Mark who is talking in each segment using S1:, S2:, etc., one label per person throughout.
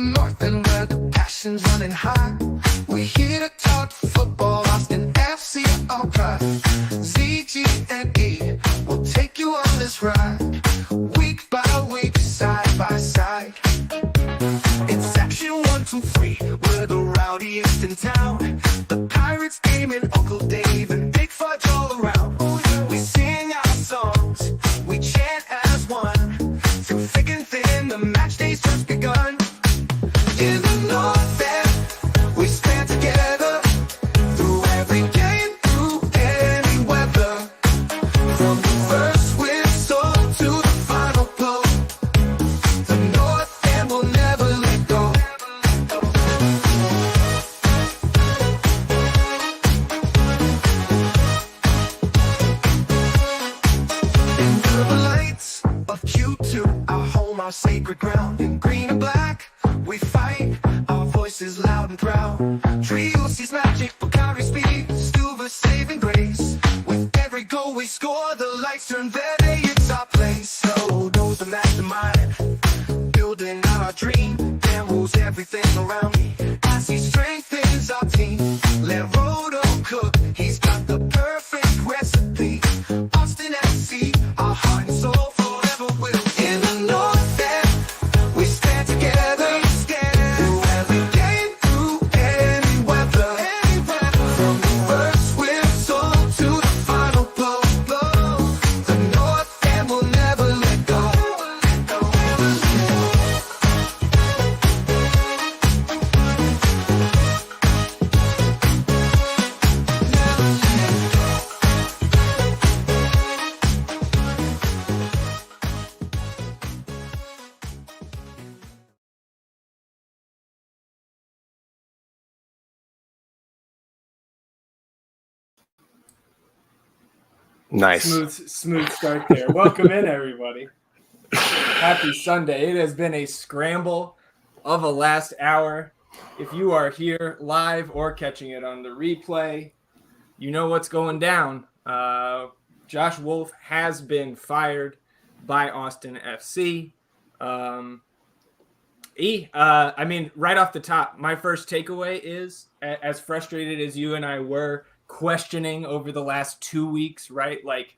S1: north and where the passion's running high. We're here to talk football, Austin FC, all right. ZG and E will take you on this ride, week by week, side by side. It's Action 1, 2, 3, we're the rowdiest in town. The Pirates game and Uncle Dave and Big Fudge all around. We sing our songs, we chant as one. Through thick and thin, the match day's just begun. In the north end, we stand together. Through every game, through any weather. From the first whistle to the final blow, the north end will never let go. In the lights of Q2, our home, our sacred ground. In green and black, we fight, our voices loud and proud. Trios sees magic, but carry speed, Stuva saving grace. With every goal we score, the lights turn verde, it's our place. So knows the mastermind, building our dream. Dan rules everything around me, as he strengthens our team. Let Rodo cook, he's got the perfect recipe. Austin FC, our heart and soul forever will. In the north end, we stand together. Through every game, through any weather. From the first whistle to the final blow, the north end will never let go.
S2: Nice.
S3: Smooth start there. Welcome in, everybody. Happy Sunday. It has been a scramble of a last hour. If you are here live or catching it on the replay, you know what's going down. Josh Wolff has been fired by Austin FC. I mean, right off the top, my first takeaway is, as frustrated as you and I were questioning over the last 2 weeks, right? Like,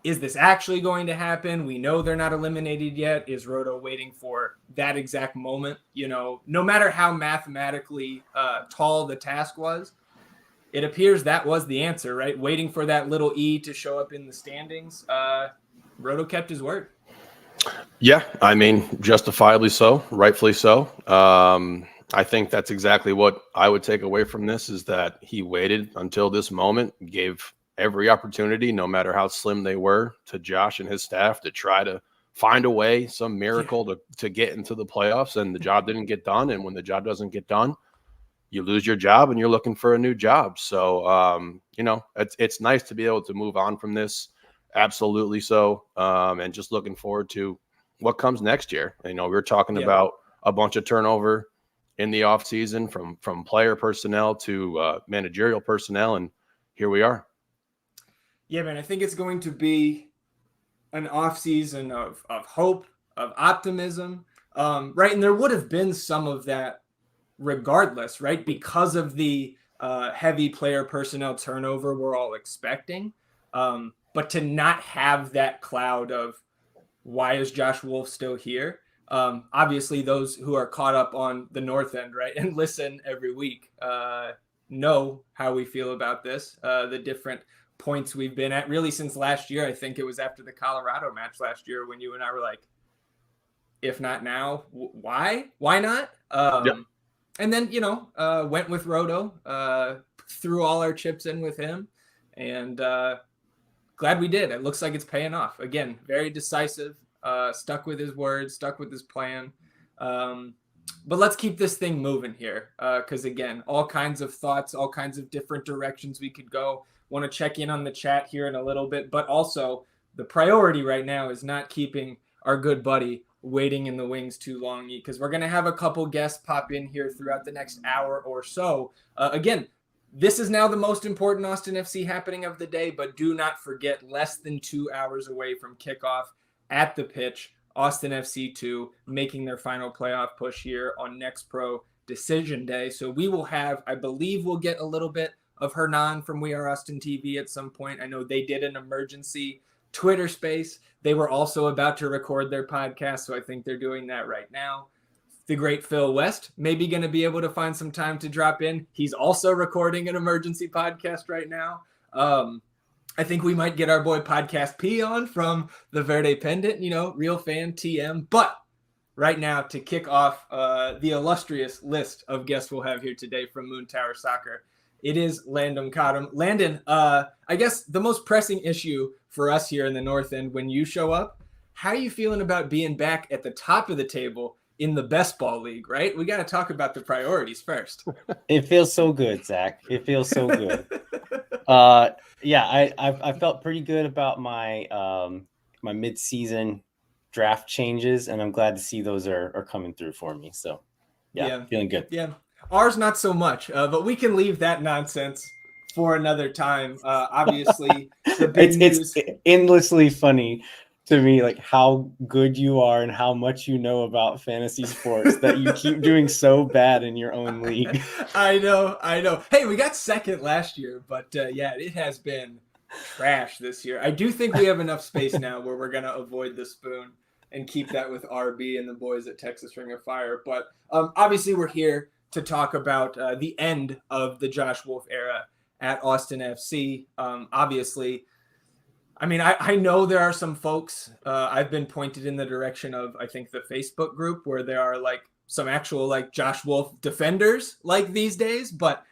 S3: is this actually going to happen? We know they're not eliminated yet. Is Rodo waiting for that exact moment? You know, no matter how mathematically tall the task was, it appears that was the answer, right? Waiting for that little E to show up in the standings. Rodo kept his word.
S2: Yeah, I mean, justifiably so, rightfully so. I think that's exactly what I would take away from this, is that he waited until this moment, gave every opportunity, no matter how slim they were, to Josh and his staff to try to find a way, some miracle to get into the playoffs, and the job didn't get done. And when the job doesn't get done, you lose your job and you're looking for a new job. So, you know, it's nice to be able to move on from this. Absolutely so. And just looking forward to what comes next year. You know, we were talking about a bunch of turnover in the offseason from player personnel to managerial personnel, and here we are.
S3: Yeah, man, I think it's going to be an offseason of hope, of optimism, right? And there would have been some of that regardless, right? Because of the heavy player personnel turnover we're all expecting. But to not have that cloud of, why is Josh Wolff still here? Obviously, those who are caught up on the north end, right, and listen every week, know how we feel about this, the different points we've been at really since last year. I think it was after the Colorado match last year when you and I were like, if not now, why not? And then, you know, went with Rodo, threw all our chips in with him, and glad we did. It looks like it's paying off. Again, very decisive, stuck with his words, stuck with his plan. But let's keep this thing moving here, because, again, all kinds of thoughts, all kinds of different directions we could go. Want to check in on the chat here in a little bit, but also the priority right now is not keeping our good buddy waiting in the wings too long, because we're going to have a couple guests pop in here throughout the next hour or so. Again, this is now the most important Austin FC happening of the day, but do not forget, less than 2 hours away from kickoff at the pitch, Austin FC 2 making their final playoff push here on Next Pro Decision Day. So we will have, I believe we'll get a little bit of Hernan from We Are Austin TV at some point. I know they did an emergency Twitter space. They were also about to record their podcast, so I think they're doing that right now. The great Phil West maybe going to be able to find some time to drop in. He's also recording an emergency podcast right now. I think we might get our boy Podcast P on from the Verde Pendant, real fan TM. But right now, to kick off the illustrious list of guests we'll have here today from Moon Tower Soccer, it is Landon Cottom. Landon, I guess the most pressing issue for us here in the North End when you show up, how are you feeling about being back at the top of the table in the best ball league, right? We got to talk about the priorities first.
S4: It feels so good, Zach. It feels so good. I felt pretty good about my my mid-season draft changes, and I'm glad to see those are coming through for me. So yeah. Feeling good.
S3: Yeah. Ours not so much, but we can leave that nonsense for another time. Obviously, the big news.
S4: It's endlessly funny to me, like how good you are and how much you know about fantasy sports that you keep doing so bad in your own league.
S3: I know. Hey, we got second last year, but it has been trash this year. I do think we have enough space now where we're going to avoid the spoon and keep that with RB and the boys at Texas Ring of Fire. But obviously we're here to talk about the end of the Josh Wolff era at Austin FC. Obviously, I mean, I know there are some folks, I've been pointed in the direction of, I think, the Facebook group where there are like some actual like Josh Wolff defenders like these days, but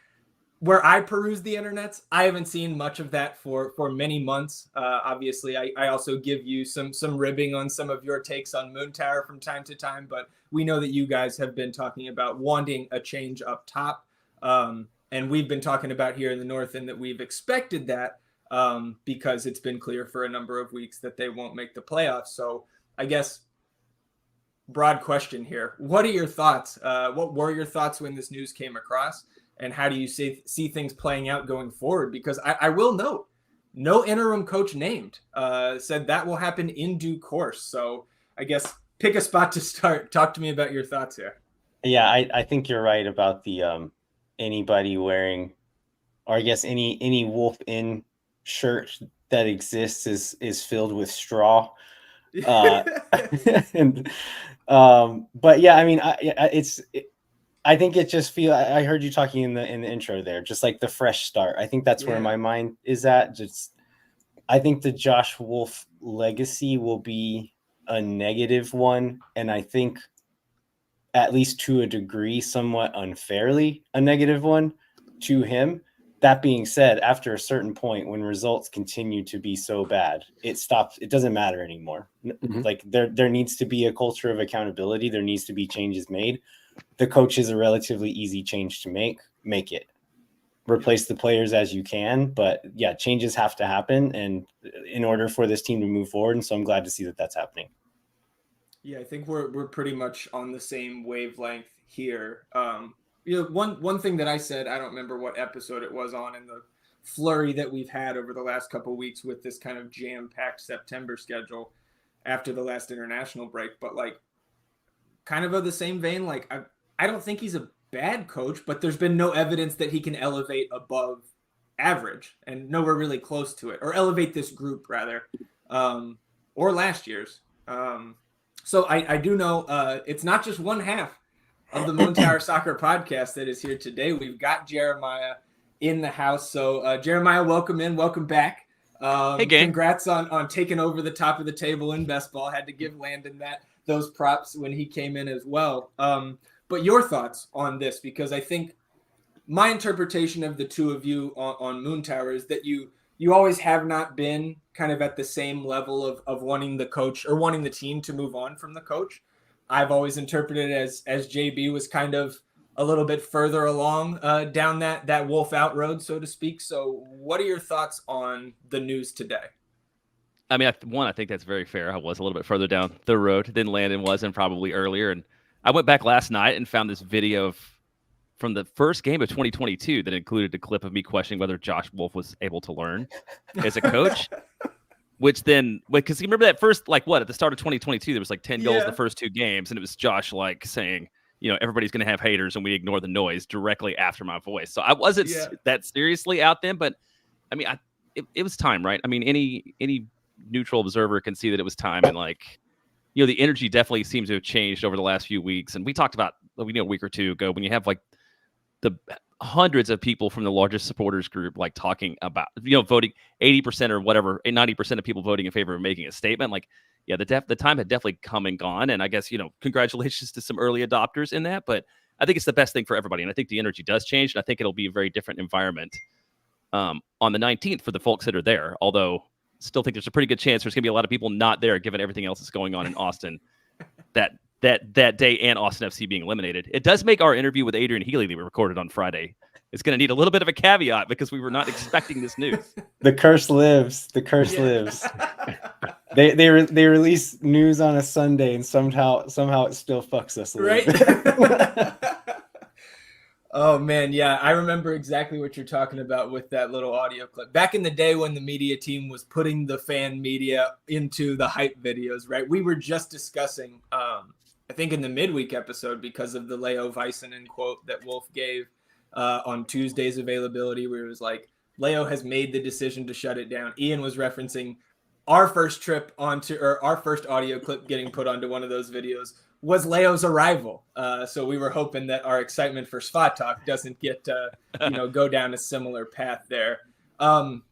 S3: where I peruse the internets, I haven't seen much of that for many months. Obviously, I also give you some ribbing on some of your takes on Moon Tower from time to time, but we know that you guys have been talking about wanting a change up top. And we've been talking about here in the North End that we've expected that because it's been clear for a number of weeks that they won't make the playoffs. So I guess broad question here. What are your thoughts? What were your thoughts when this news came across? And how do you see things playing out going forward? Because I will note, no interim coach named, said that will happen in due course. So I guess pick a spot to start. Talk to me about your thoughts here.
S4: Yeah, I think you're right about the anybody wearing, or I guess any Wolf in shirt that exists is filled with straw. And but yeah, I mean, I think it just I heard you talking in the intro there, just like the fresh start. I think that's where my mind is at. I think the Josh Wolff legacy will be a negative one. And I think at least to a degree, somewhat unfairly, a negative one to him. That being said, after a certain point, when results continue to be so bad, it stops. It doesn't matter anymore. Mm-hmm. Like there needs to be a culture of accountability. There needs to be changes made. The coach is a relatively easy change to make it. Replace the players as you can, but yeah, changes have to happen, and in order for this team to move forward. And so I'm glad to see that that's happening.
S3: Yeah, I think we're pretty much on the same wavelength here. One thing that I said, I don't remember what episode it was on in the flurry that we've had over the last couple of weeks with this kind of jam-packed September schedule after the last international break, but like kind of the same vein, like I don't think he's a bad coach, but there's been no evidence that he can elevate above average and nowhere really close to it, or elevate this group rather, or last year's. So I do know it's not just one half of the Moon Tower Soccer podcast that is here today. We've got Jeremiah in the house. So Jeremiah, welcome back.
S5: Hey, gang.
S3: Congrats on taking over the top of the table in best ball. Had to give Landon those props when he came in as well. But your thoughts on this, because I think my interpretation of the two of you on Moon Tower is that you always have not been kind of at the same level of wanting the coach or wanting the team to move on from the coach. I've always interpreted it as JB was kind of a little bit further along down that Wolf out road, so to speak. So what are your thoughts on the news today?
S5: I mean, I think that's very fair. I was a little bit further down the road than Landon was, and probably earlier. And I went back last night and found this video from the first game of 2022 that included a clip of me questioning whether Josh Wolff was able to learn as a coach. which then, because you remember that first, like at the start of 2022, there was like 10 goals
S3: Yeah.
S5: the first 2 games, and it was Josh like saying, everybody's going to have haters and we ignore the noise directly after my voice. So I wasn't that seriously out then, but I mean, it was time, right? I mean, any neutral observer can see that it was time, and the energy definitely seems to have changed over the last few weeks. And we talked about, a week or two ago, when you have like the hundreds of people from the largest supporters group, like talking about, voting 80% or whatever, 90% of people voting in favor of making a statement. Like, yeah, the time had definitely come and gone. And I guess, congratulations to some early adopters in that, but I think it's the best thing for everybody. And I think the energy does change. And I think it'll be a very different environment on the 19th for the folks that are there. Although still think there's a pretty good chance there's going to be a lot of people not there, given everything else that's going on in Austin that day, and Austin FC being eliminated. It does make our interview with Adrian Healy that we recorded on Friday, it's going to need a little bit of a caveat, because we were not expecting this news.
S4: The curse lives. The curse lives. They release news on a Sunday, and somehow it still fucks us a little bit.
S3: Oh man, yeah, I remember exactly what you're talking about with that little audio clip. Back in the day when the media team was putting the fan media into the hype videos, right? We were just discussing, I think in the midweek episode, because of the Leo Väisänen quote that Wolff gave on Tuesday's availability, where it was like, Leo has made the decision to shut it down. Ian was referencing our first trip or our first audio clip getting put onto one of those videos was Leo's arrival. So we were hoping that our excitement for Sva Talk doesn't get, go down a similar path there. I'm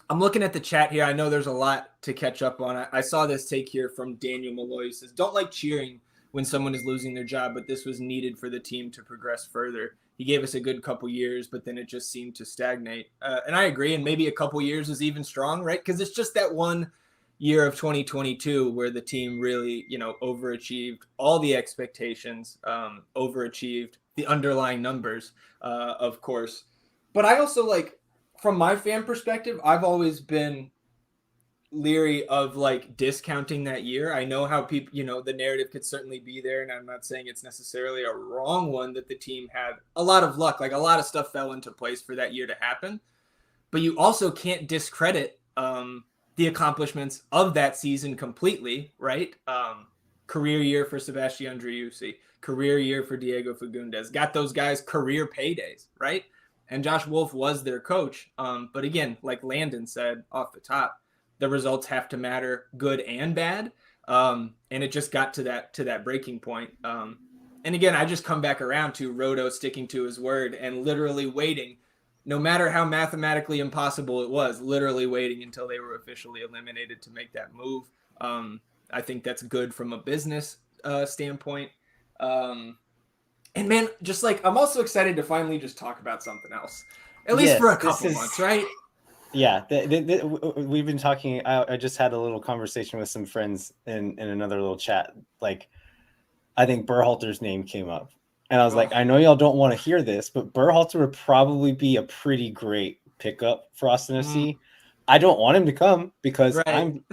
S3: looking at the chat here. I know there's a lot to catch up on. I saw this take here from Daniel Malloy. He says, don't like cheering when someone is losing their job, but this was needed for the team to progress further. He gave us a good couple years, but then it just seemed to stagnate. And I agree. And maybe a couple years is even strong, right? Because it's just that one year of 2022 where the team really, overachieved all the expectations, overachieved the underlying numbers, of course. But I also, from my fan perspective, I've always been leery of discounting that year. I know how people, the narrative could certainly be there, and I'm not saying it's necessarily a wrong one, that the team had a lot of luck, a lot of stuff fell into place for that year to happen. But you also can't discredit the accomplishments of that season completely, right? Career year for Sebastian Driussi, career year for Diego Fagundes, got those guys career paydays, right? And Josh Wolff was their coach. But again, like Landon said off the top, the results have to matter, good and bad. And it just got to that breaking point. And again, I just come back around to Rodo sticking to his word and literally waiting, no matter how mathematically impossible it was, literally waiting until they were officially eliminated to make that move. I think that's good from a business standpoint. And man, just I'm also excited to finally just talk about something else, at least for a couple months, right?
S4: Yeah, we've been talking. I just had a little conversation with some friends in another little chat. I think Berhalter's name came up. And I was like, I know y'all don't want to hear this, but Berhalter would probably be a pretty great pickup for Austin FC. I don't want him to come because I'm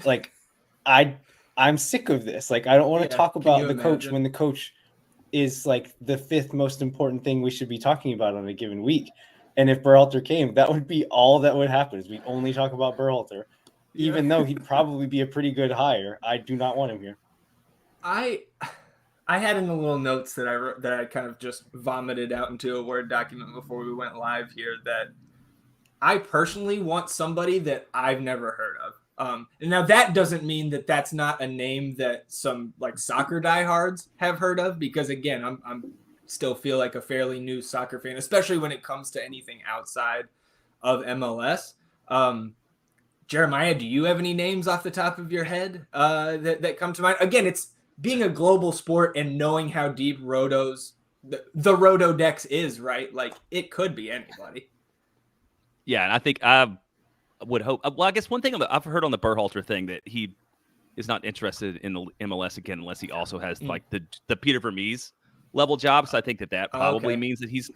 S4: sick of this. I don't want to talk about the coach when the coach is the fifth most important thing we should be talking about on a given week. And if Berhalter came, that would be all that would happen, is we only talk about Berhalter, even though he'd probably be a pretty good hire. I do not want him here.
S3: I had in the little notes that I wrote, that I kind of just vomited out into a Word document before we went live here, that I personally want somebody that I've never heard of. And now that doesn't mean that that's not a name that some soccer diehards have heard of, because again, I'm still feel like a fairly new soccer fan, especially when it comes to anything outside of MLS. Jeremiah, do you have any names off the top of your head that come to mind? Again, it's being a global sport and knowing how deep the Rotodex is, right? It could be anybody.
S5: Yeah, and I think I would hope. Well, I guess one thing I've heard on the Berhalter thing, that he is not interested in the MLS again unless he also has the Peter Vermees level job. So I think that probably means that he's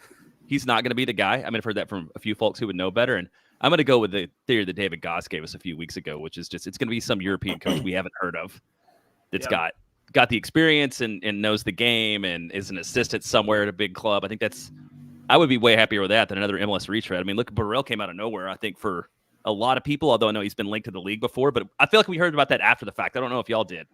S5: not going to be the guy. I mean, I've heard that from a few folks who would know better, and I'm going to go with the theory that David Goss gave us a few weeks ago, which is just it's going to be some European coach we haven't heard of that's got the experience and knows the game and is an assistant somewhere at a big club. I think I would be way happier with that than another MLS retread. I mean, look, Borrell came out of nowhere, I think, for a lot of people, although I know he's been linked to the league before, but I feel like we heard about that after the fact. I don't know if y'all did.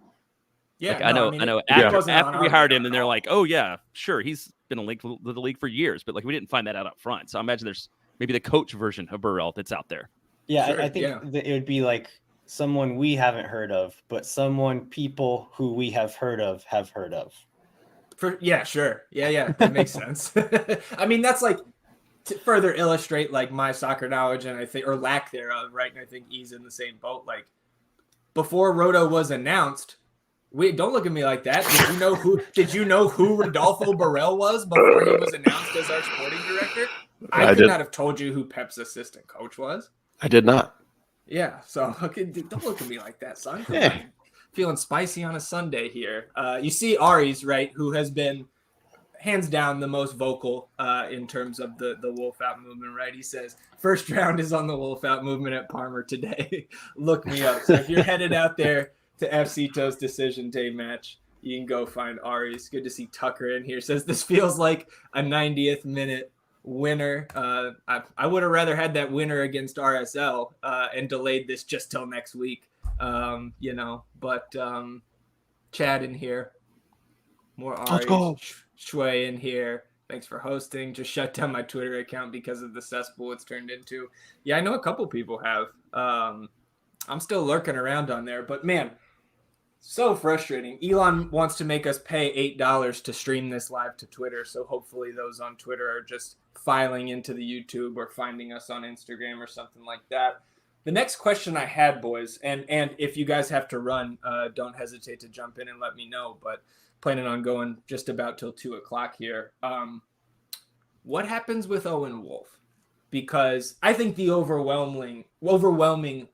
S3: Yeah,
S5: like,
S3: no,
S5: I know.
S3: it wasn't
S5: After
S3: on
S5: we
S3: our
S5: hired him,
S3: radar
S5: then
S3: at
S5: they're
S3: all.
S5: like, "Oh yeah, sure, he's been a link to the league for years," but like we didn't find that out up front. So I imagine there's maybe the coach version of Burrell that's out there.
S4: Yeah,
S3: Sure,
S4: I think that it would be like someone we haven't heard of, but someone people who we have heard of have heard of.
S3: Yeah, sure. Yeah, that makes sense. I mean, that's like to further illustrate like my soccer knowledge and I think or lack thereof, right? And I think he's in the same boat. Like before Roto was announced, don't look at me like that. Did you know who Rodolfo Borrell was before he was announced as our sporting director? I could not have told you who Pep's assistant coach was.
S2: I did not.
S3: Yeah, so don't look at me like that, son.
S2: Yeah.
S3: Feeling spicy on a Sunday here. You see Ari's, right, who has been hands down the most vocal in terms of the Wolff Out movement, right? He says, first round is on the Wolff Out movement at Parmer today. Look me up. So if you're headed out there to FC To's decision day match, you can go find Ari. It's good to see Tucker in here. Says this feels like a 90th minute winner. I would have rather had that winner against RSL and delayed this just till next week. But Chad in here. More Ari.
S2: Let's go.
S3: Shui in here. Thanks for hosting. Just shut down my Twitter account because of the cesspool it's turned into. Yeah, I know a couple people have. I'm still lurking around on there, but man, so frustrating. Elon wants to make us pay $8 to stream this live to Twitter. So hopefully those on Twitter are just filing into the YouTube or finding us on Instagram or something like that. The next question I had, boys, and if you guys have to run, don't hesitate to jump in and let me know, but planning on going just about till 2:00 here. What happens with Owen Wolff? Because I think the overwhelming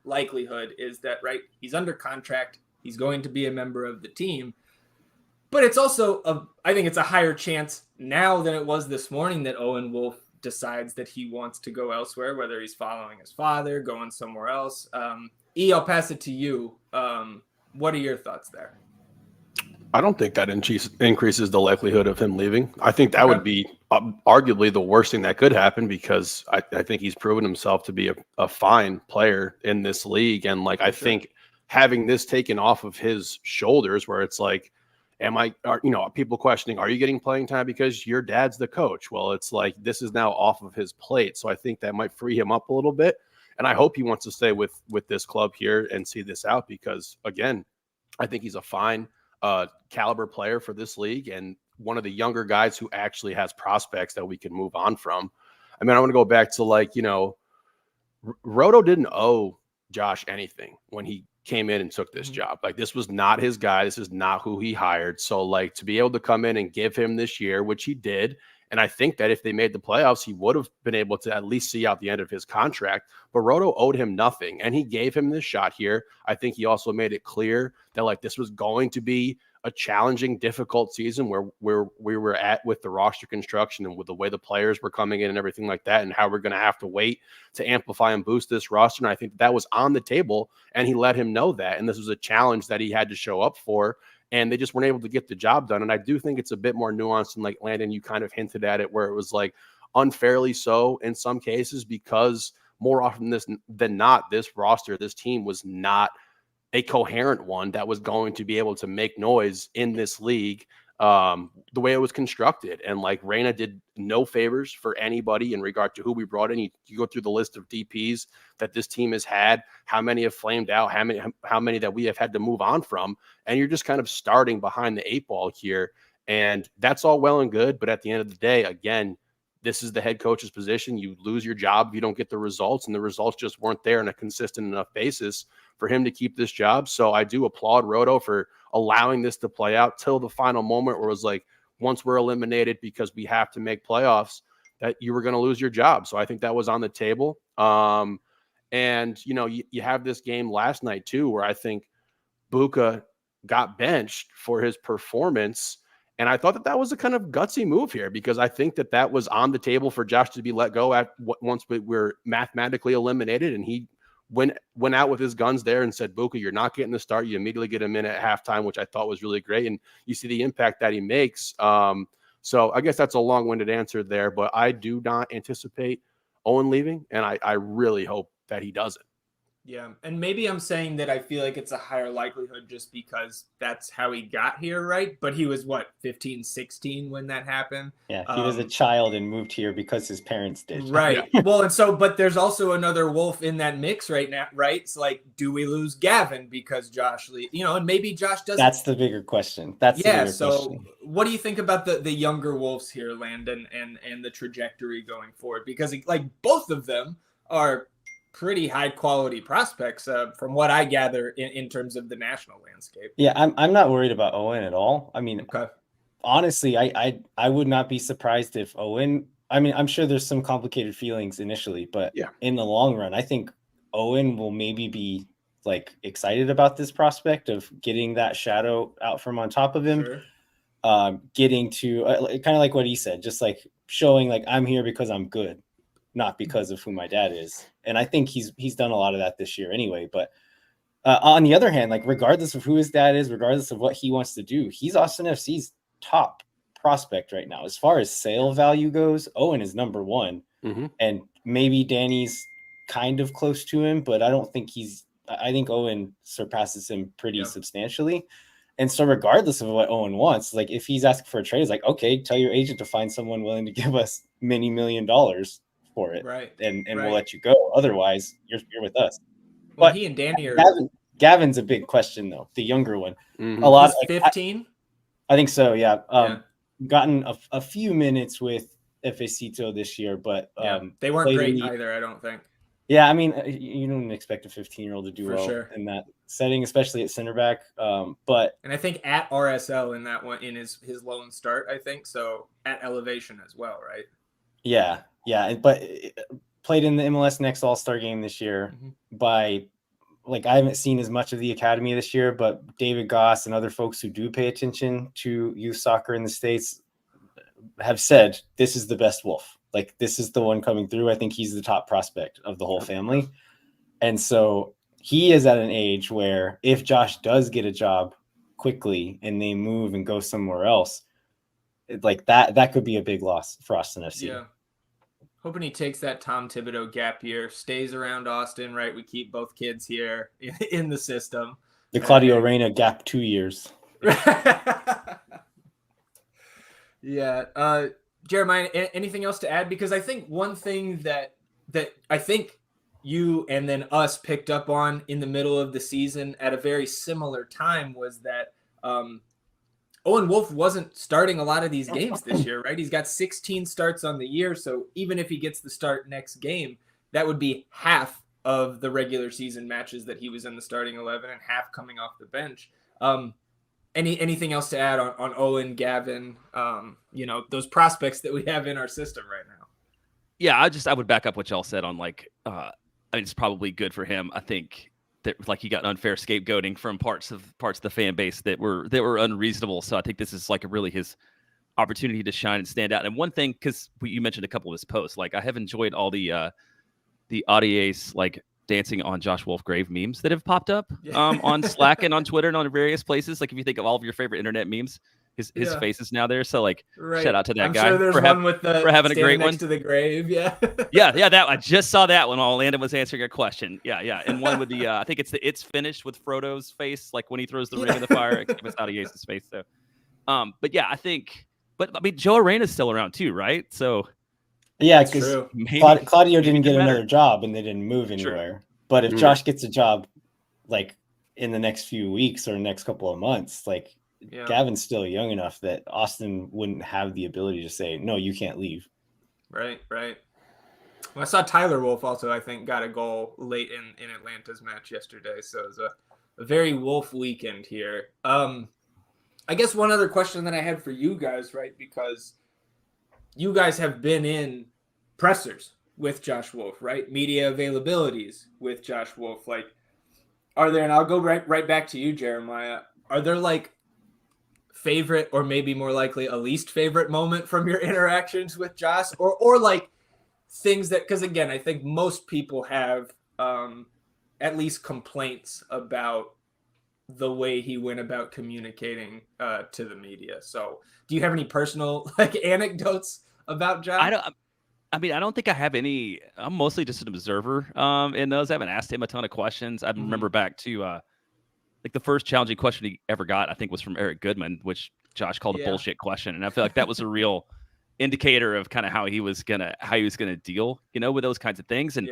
S3: likelihood is that, right, he's under contract. He's going to be a member of the team. But it's also, I think it's a higher chance now than it was this morning that Owen Wolff decides that he wants to go elsewhere, whether he's following his father, going somewhere else. I'll pass it to you. What are your thoughts there?
S2: I don't think that increases the likelihood of him leaving. I think that would be arguably the worst thing that could happen because I think he's proven himself to be a fine player in this league. And like, I think having this taken off of his shoulders where it's like, people questioning, are you getting playing time because your dad's the coach? Well, it's like, this is now off of his plate. So I think that might free him up a little bit. And I hope he wants to stay with this club here and see this out because again, I think he's a fine caliber player for this league and one of the younger guys who actually has prospects that we can move on from. I mean, I want to go back to Roto didn't owe Josh anything when he came in and took this job. Like this was not his guy. This is not who he hired. So like to be able to come in and give him this year, which he did. And I think that if they made the playoffs, he would have been able to at least see out the end of his contract. But Roto owed him nothing, and he gave him this shot here. I think he also made it clear that like this was going to be a challenging, difficult season where we were at with the roster construction and with the way the players were coming in and everything like that, and how we're going to have to wait to amplify and boost this roster. And I think that was on the table, and he let him know that. And this was a challenge that he had to show up for. And they just weren't able to get the job done. And I do think it's a bit more nuanced than like Landon, you kind of hinted at it, where it was like unfairly so in some cases, because more often than not, this roster, this team was not a coherent one that was going to be able to make noise in this league the way it was constructed. And like Reyna did no favors for anybody in regard to who we brought in. You go through the list of DPs that this team has had, how many have flamed out, how many that we have had to move on from. And you're just kind of starting behind the 8 ball here. And that's all well and good. But at the end of the day, again, this is the head coach's position. You lose your job if you don't get the results, and the results just weren't there on a consistent enough basis for him to keep this job. So I do applaud Roto for allowing this to play out till the final moment where it was like, once we're eliminated because we have to make playoffs, that you were going to lose your job. So I think that was on the table. And, you have this game last night too, where I think Buka got benched for his performance. And I thought that was a kind of gutsy move here because I think that was on the table for Josh to be let go once we were mathematically eliminated. And he went out with his guns there and said, Buka, you're not getting the start. You immediately get him in at halftime, which I thought was really great. And you see the impact that he makes. So I guess that's a long-winded answer there, but I do not anticipate Owen leaving. And I really hope that he doesn't.
S3: Yeah. And maybe I'm saying that I feel like it's a higher likelihood just because that's how he got here, right? But he was what, 15, 16 when that happened?
S4: Yeah, he was a child and moved here because his parents did.
S3: Right. Well, and so, but there's also another Wolf in that mix right now, right? It's like, do we lose Gavin because Josh Lee, and maybe Josh doesn't.
S4: That's the bigger question. That's the bigger question.
S3: What do you think about the younger Wolves here, Landon, and the trajectory going forward? Because like both of them are pretty high quality prospects from what I gather in terms of the national landscape.
S4: Yeah, I'm not worried about Owen at all. I mean,
S3: okay.
S4: Honestly, I would not be surprised if Owen, I mean, I'm sure there's some complicated feelings initially, but in the long run, I think Owen will maybe be like excited about this prospect of getting that shadow out from on top of him. Sure. Getting to kind of like what he said, just like showing like I'm here because I'm good, not because of who my dad is. And I think he's done a lot of that this year anyway. But on the other hand, like regardless of who his dad is, regardless of what he wants to do, he's Austin FC's top prospect right now. As far as sale value goes, Owen is number one. Mm-hmm. And maybe Danny's kind of close to him, but I don't think I think Owen surpasses him pretty substantially. And so regardless of what Owen wants, like if he's asking for a trade, it's like, okay, tell your agent to find someone willing to give us many $1 million for it. Right. And we'll let you go. Otherwise, you're with us.
S3: Well, but he and Danny are
S4: Gavin's a big question though, the younger one.
S3: Mm-hmm. A lot of 15.
S4: I think so, yeah. Gotten a few minutes with Efecito this year, but
S3: they weren't great either, I don't think.
S4: Yeah, I mean, you don't expect a 15-year-old to do well in that setting, especially at center back. And
S3: I think at RSL in that one, in his lone start, I think so, at elevation as well, right?
S4: Yeah, but played in the MLS Next All-Star game this year by. Like I haven't seen as much of the academy this year, but David Goss and other folks who do pay attention to youth soccer in the States have said this is the best Wolf. Like this is the one coming through. I think he's the top prospect of the whole family. And so he is at an age where if Josh does get a job quickly and they move and go somewhere else, like that could be a big loss for Austin FC.
S3: Yeah. Hoping he takes that Tom Thibodeau gap year, stays around Austin, right? We keep both kids here in the system.
S4: The Claudio Reyna gap 2 years.
S3: Yeah. Jeremiah, anything else to add? Because I think one thing that I think you and then us picked up on in the middle of the season at a very similar time was that Owen Wolff wasn't starting a lot of these games this year, right? He's got 16 starts on the year. So even if he gets the start next game, that would be half of the regular season matches that he was in the starting 11 and half coming off the bench. Anything else to add on Owen, Gavin, those prospects that we have in our system right now?
S5: Yeah, I would back up what y'all said on it's probably good for him. I think that like he got unfair scapegoating from parts of the fan base that were unreasonable. So I think this is like really his opportunity to shine and stand out. And one thing, because you mentioned a couple of his posts, like I have enjoyed all the Audiace like dancing on Josh Wolff grave memes that have popped up on Slack and on Twitter and on various places. Like if you think of all of your favorite internet memes, his face is now there. So like shout out to that guy
S3: for having a
S5: great one
S3: next to the grave. Yeah.
S5: yeah. That I just saw that one while Landon was answering a question. Yeah. And one with the I think it's finished with Frodo's face, like when he throws the ring in the fire, it was Audiace's face. So but yeah, I mean Joe Arena's still around too, right? So
S4: yeah, because Claudio didn't get another job and they didn't move anywhere. Sure. But if Josh gets a job like in the next few weeks or next couple of months, like Gavin's still young enough that Austin wouldn't have the ability to say, no, you can't leave.
S3: Right. Well, I saw Tyler Wolff also, I think, got a goal late in Atlanta's match yesterday. So it was a very Wolff weekend here. I guess one other question that I had for you guys, right? Because you guys have been in pressers with Josh Wolff, right? Media availabilities with Josh Wolff. Like, are there, and I'll go right back to you, Jeremiah, are there like favorite or maybe more likely a least favorite moment from your interactions with Josh or like things that, because again, I think most people have at least complaints about the way he went about communicating to the media. So do you have any personal like anecdotes about Josh?
S5: I mean, I don't think I have any. I'm mostly just an observer in those. I haven't asked him a ton of questions. I remember back to like the first challenging question he ever got, I think, was from Eric Goodman, which Josh called a bullshit question, and I feel like that was a real indicator of kind of how he was gonna deal, with those kinds of things. And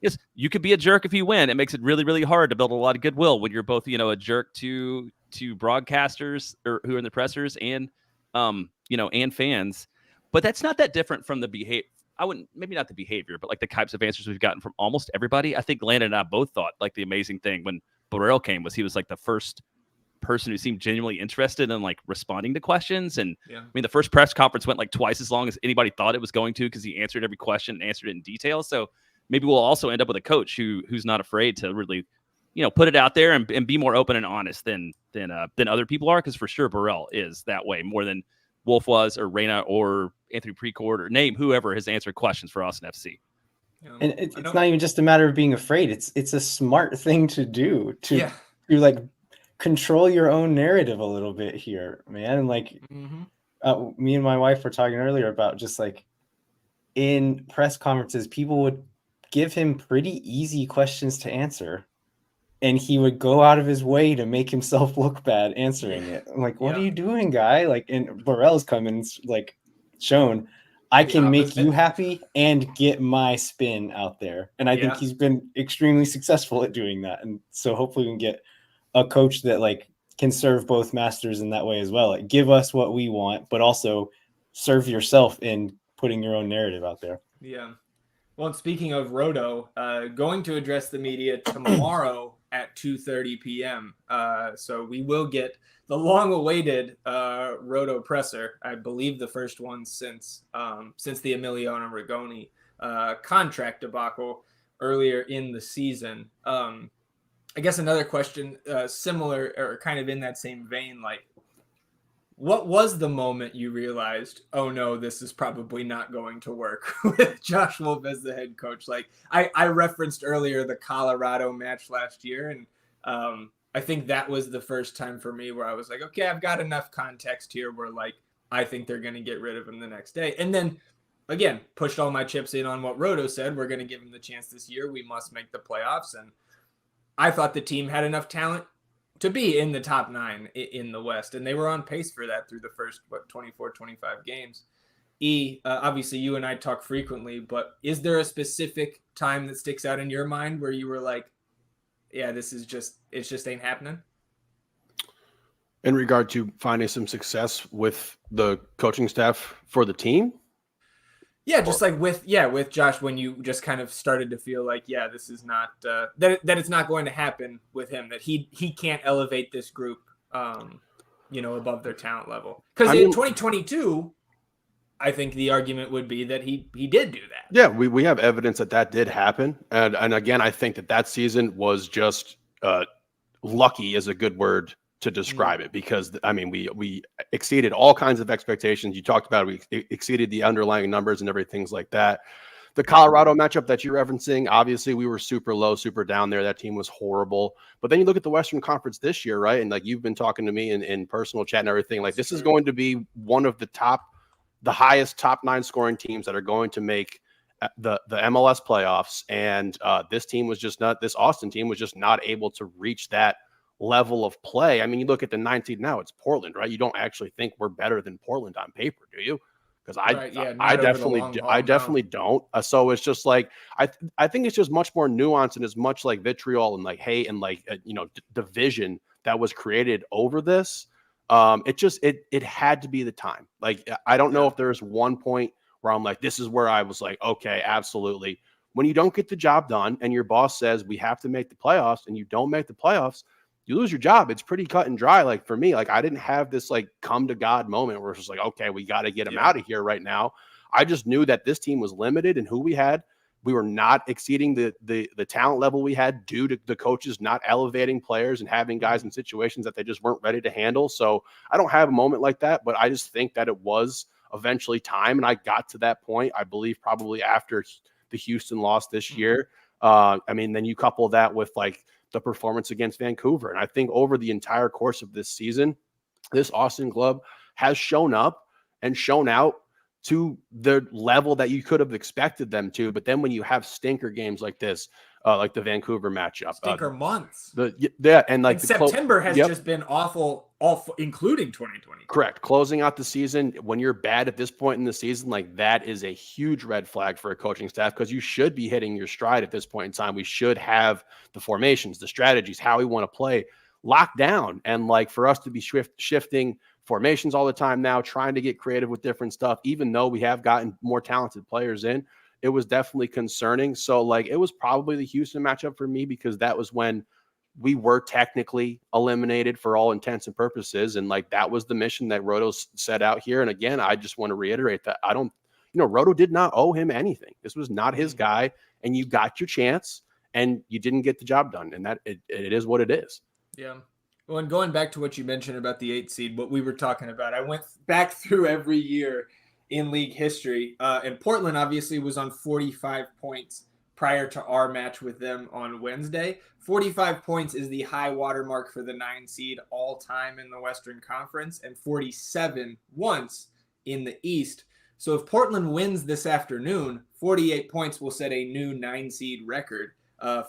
S5: yes, you could be a jerk if you win. It makes it really, really hard to build a lot of goodwill when you're both, a jerk to broadcasters or who are in the pressers and and fans. But that's not that different from the behavior. I wouldn't, maybe not the behavior, but like the types of answers we've gotten from almost everybody. I think Landon and I both thought like the amazing thing when Borrell came was he was like the first person who seemed genuinely interested in like responding to questions. And I mean, the first press conference went like twice as long as anybody thought it was going to, because he answered every question and answered it in detail. So maybe we'll also end up with a coach who's not afraid to really, put it out there and be more open and honest than other people are. Because for sure Borrell is that way more than Wolff was, or Reyna, or Anthony Precourt, or name whoever has answered questions for Austin FC.
S4: And it's not even just a matter of being afraid. It's a smart thing to do to like control your own narrative a little bit here, man. And like me and my wife were talking earlier about just like in press conferences, people would give him pretty easy questions to answer, and he would go out of his way to make himself look bad answering it. I'm like, what are you doing, guy? Like, and Borrell's come and like shown, I can make you happy and get my spin out there. And I think he's been extremely successful at doing that. And so hopefully we can get a coach that like can serve both masters in that way as well. Like, give us what we want, but also serve yourself in putting your own narrative out there.
S3: Yeah. Well, and speaking of Rodo, going to address the media tomorrow at 2:30 p.m. So we will get the long-awaited Rodo presser. I believe the first one since the Emiliano Rigoni contract debacle earlier in the season. I guess another question similar or kind of in that same vein, like, what was the moment you realized, oh no, this is probably not going to work with Josh Wolff as the head coach? Like I referenced earlier the Colorado match last year, and I think that was the first time for me where I was like, okay, I've got enough context here where like I think they're going to get rid of him the next day. And then again, pushed all my chips in on what Rodo said. We're going to give him the chance this year. We must make the playoffs. And I thought the team had enough talent to be in the top 9 in the West. And they were on pace for that through the first, 24, 25 games. Obviously you and I talk frequently, but is there a specific time that sticks out in your mind where you were like, yeah, it just ain't happening?
S2: In regard to finding some success with the coaching staff for the team?
S3: Yeah, just like with Josh, when you just kind of started to feel like, yeah, this is not that it's not going to happen with him, that he can't elevate this group, above their talent level. Because in 2022, I think the argument would be that he did do that. Yeah,
S2: we have evidence that did happen, and again, I think that season was just lucky is a good word to describe it, because I mean we exceeded all kinds of expectations. You talked about we exceeded the underlying numbers and everything like that. The Colorado matchup that you're referencing, obviously we were super low, super down there. That team was horrible. But then you look at the Western Conference this year, right? And like you've been talking to me in personal chat and everything, like this is going to be one of the highest top 9 scoring teams that are going to make the MLS playoffs. And this Austin team was just not able to reach that level of play. I mean, you look at the 19 now, it's Portland, right? You don't actually think we're better than Portland on paper, do you? Because I definitely don't. So it's just like I think it's just much more nuanced, and as much like vitriol and like hate and like division that was created over this. It had to be the time. Like I don't know if there's one point where I'm like, this is where I was like, okay, absolutely. When you don't get the job done and your boss says we have to make the playoffs and you don't make the playoffs, you lose your job. It's pretty cut and dry. Like for me, like I didn't have this like come to God moment where it's just like, okay, we got to get him out of here right now. I just knew that this team was limited in who we had. We were not exceeding the talent level we had due to the coaches not elevating players and having guys in situations that they just weren't ready to handle. So I don't have a moment like that, but I just think that it was eventually time. And I got to that point, I believe, probably after the Houston loss this year. I mean, then you couple that with like the performance against Vancouver. And I think over the entire course of this season, this Austin club has shown up and shown out to the level that you could have expected them to. But then when you have stinker games like this, like the Vancouver matchup,
S3: stinker months,
S2: and like
S3: and September has just been awful, including 2020.
S2: Correct. Closing out the season, when you're bad at this point in the season, like that is a huge red flag for a coaching staff, because you should be hitting your stride at this point in time. We should have the formations, the strategies, how we want to play locked down. And like for us to be shifting formations all the time now, trying to get creative with different stuff, even though we have gotten more talented players in, it was definitely concerning. So like it was probably the Houston matchup for me, because that was when we were technically eliminated for all intents and purposes. And like, that was the mission that Roto set out here. And again, I just want to reiterate that Roto did not owe him anything. This was not his guy, and you got your chance and you didn't get the job done. And that it is what it is.
S3: Yeah. Well, and going back to what you mentioned about the 8 seed, what we were talking about, I went back through every year in league history, and Portland obviously was on 45 points prior to our match with them on Wednesday. 45 points is the high watermark for the 9 seed all time in the Western Conference, and 47 once in the East. So if Portland wins this afternoon, 48 points will set a new 9 seed record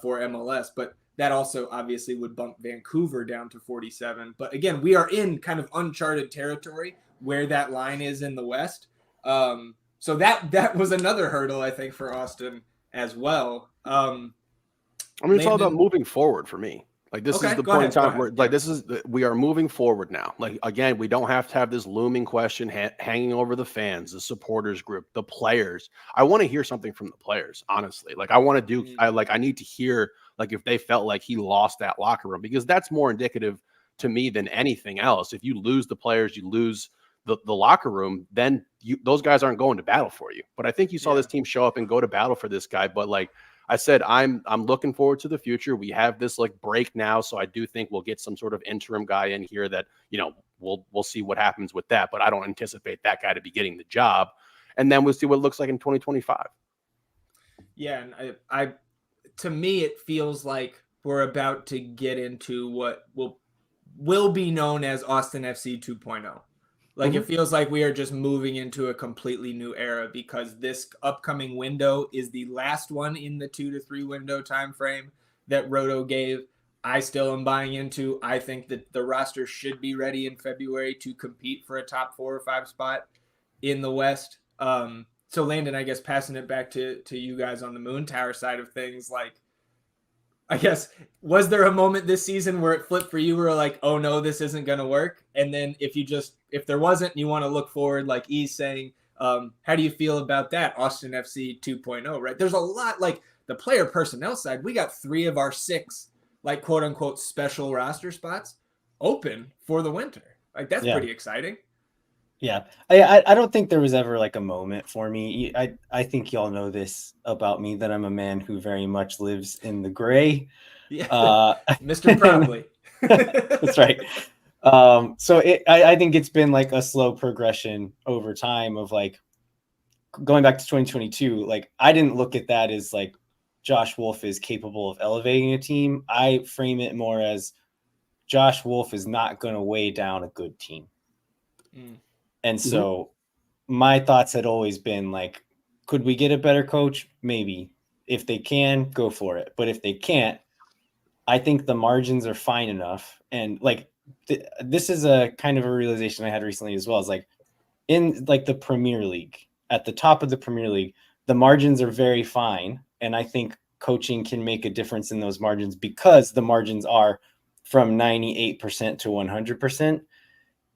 S3: for MLS. But that also obviously would bump Vancouver down to 47. But again, we are in kind of uncharted territory where that line is in the West. So that was another hurdle, I think, for Austin as well.
S2: I mean, it's all about moving forward for me. Like this is the point in time where like we are moving forward now. Like again, we don't have to have this looming question hanging over the fans, the supporters group, the players. I want to hear something from the players, honestly. Like I want to do I need to hear like if they felt like he lost that locker room, because that's more indicative to me than anything else. If you lose the players, you lose the locker room, then those guys aren't going to battle for you. But I think you saw this team show up and go to battle for this guy. But like I said, I'm looking forward to the future. We have this like break now, so I do think we'll get some sort of interim guy in here that, we'll see what happens with that. But I don't anticipate that guy to be getting the job. And then we'll see what it looks like in 2025.
S3: Yeah, and I to me, it feels like we're about to get into what will be known as Austin FC 2.0. Like it feels like we are just moving into a completely new era, because this upcoming window is the last one in the 2 to 3 window time frame that Roto gave. I still am buying into. I think that the roster should be ready in February to compete for a top 4 or 5 spot in the West. So Landon, I guess passing it back to you guys on the Moon Tower side of things, like, I guess, was there a moment this season where it flipped for you where like, oh no, this isn't going to work? And then if there wasn't, you want to look forward, like E's saying, how do you feel about that Austin FC 2.0, right? There's a lot, like the player personnel side, we got 3 of our 6, like quote unquote special roster spots open for the winter. Like that's pretty exciting.
S4: Yeah. I don't think there was ever like a moment for me. I think y'all know this about me, that I'm a man who very much lives in the gray.
S3: Yeah. Mr. Proudly.
S4: That's right. So I think it's been like a slow progression over time of like going back to 2022. Like I didn't look at that as like Josh Wolff is capable of elevating a team. I frame it more as Josh Wolff is not going to weigh down a good team. And so my thoughts had always been like, could we get a better coach? Maybe. If they can, go for it. But if they can't, I think the margins are fine enough. And like, this is a kind of a realization I had recently as well. Is like in like the Premier League, at the top of the Premier League, the margins are very fine. And I think coaching can make a difference in those margins, because the margins are from 98% to 100%.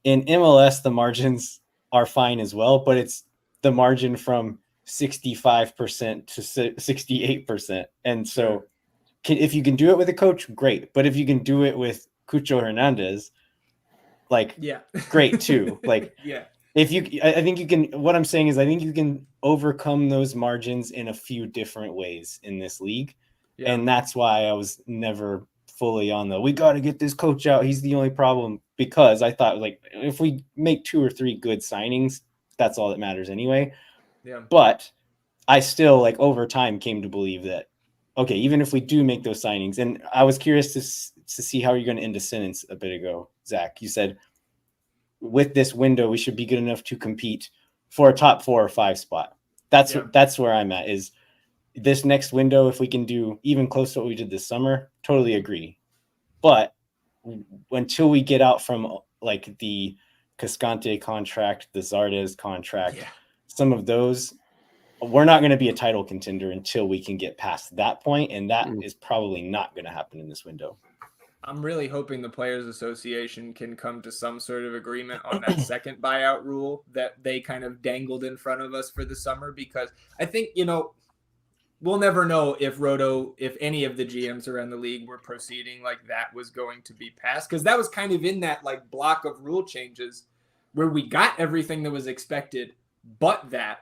S4: In MLS, the margins are fine as well, but it's the margin from 65% to 68%. And so if you can do it with a coach, great. But if you can do it with Cucho Hernandez, like, great too. Like, I think you can, what I'm saying is I think you can overcome those margins in a few different ways in this league. And that's why I was never fully on we got to get this coach out. He's the only problem, because I thought like if we make 2 or 3 good signings, that's all that matters anyway. But I still like over time came to believe that, okay, even if we do make those signings, and I was curious to see how you're going to end a sentence a bit ago, Zach. You said with this window, we should be good enough to compete for a top 4 or 5 spot. That's where I'm at. Is this next window, if we can do even close to what we did this summer, totally agree. But until we get out from like the Cascante contract, the Zardes contract, some of those, we're not going to be a title contender until we can get past that point, and that is probably not going to happen in this window.
S3: I'm really hoping the Players Association can come to some sort of agreement on that second buyout rule that they kind of dangled in front of us for the summer, because I think, we'll never know if any of the GMs around the league were proceeding like that was going to be passed, because that was kind of in that like block of rule changes where we got everything that was expected but that.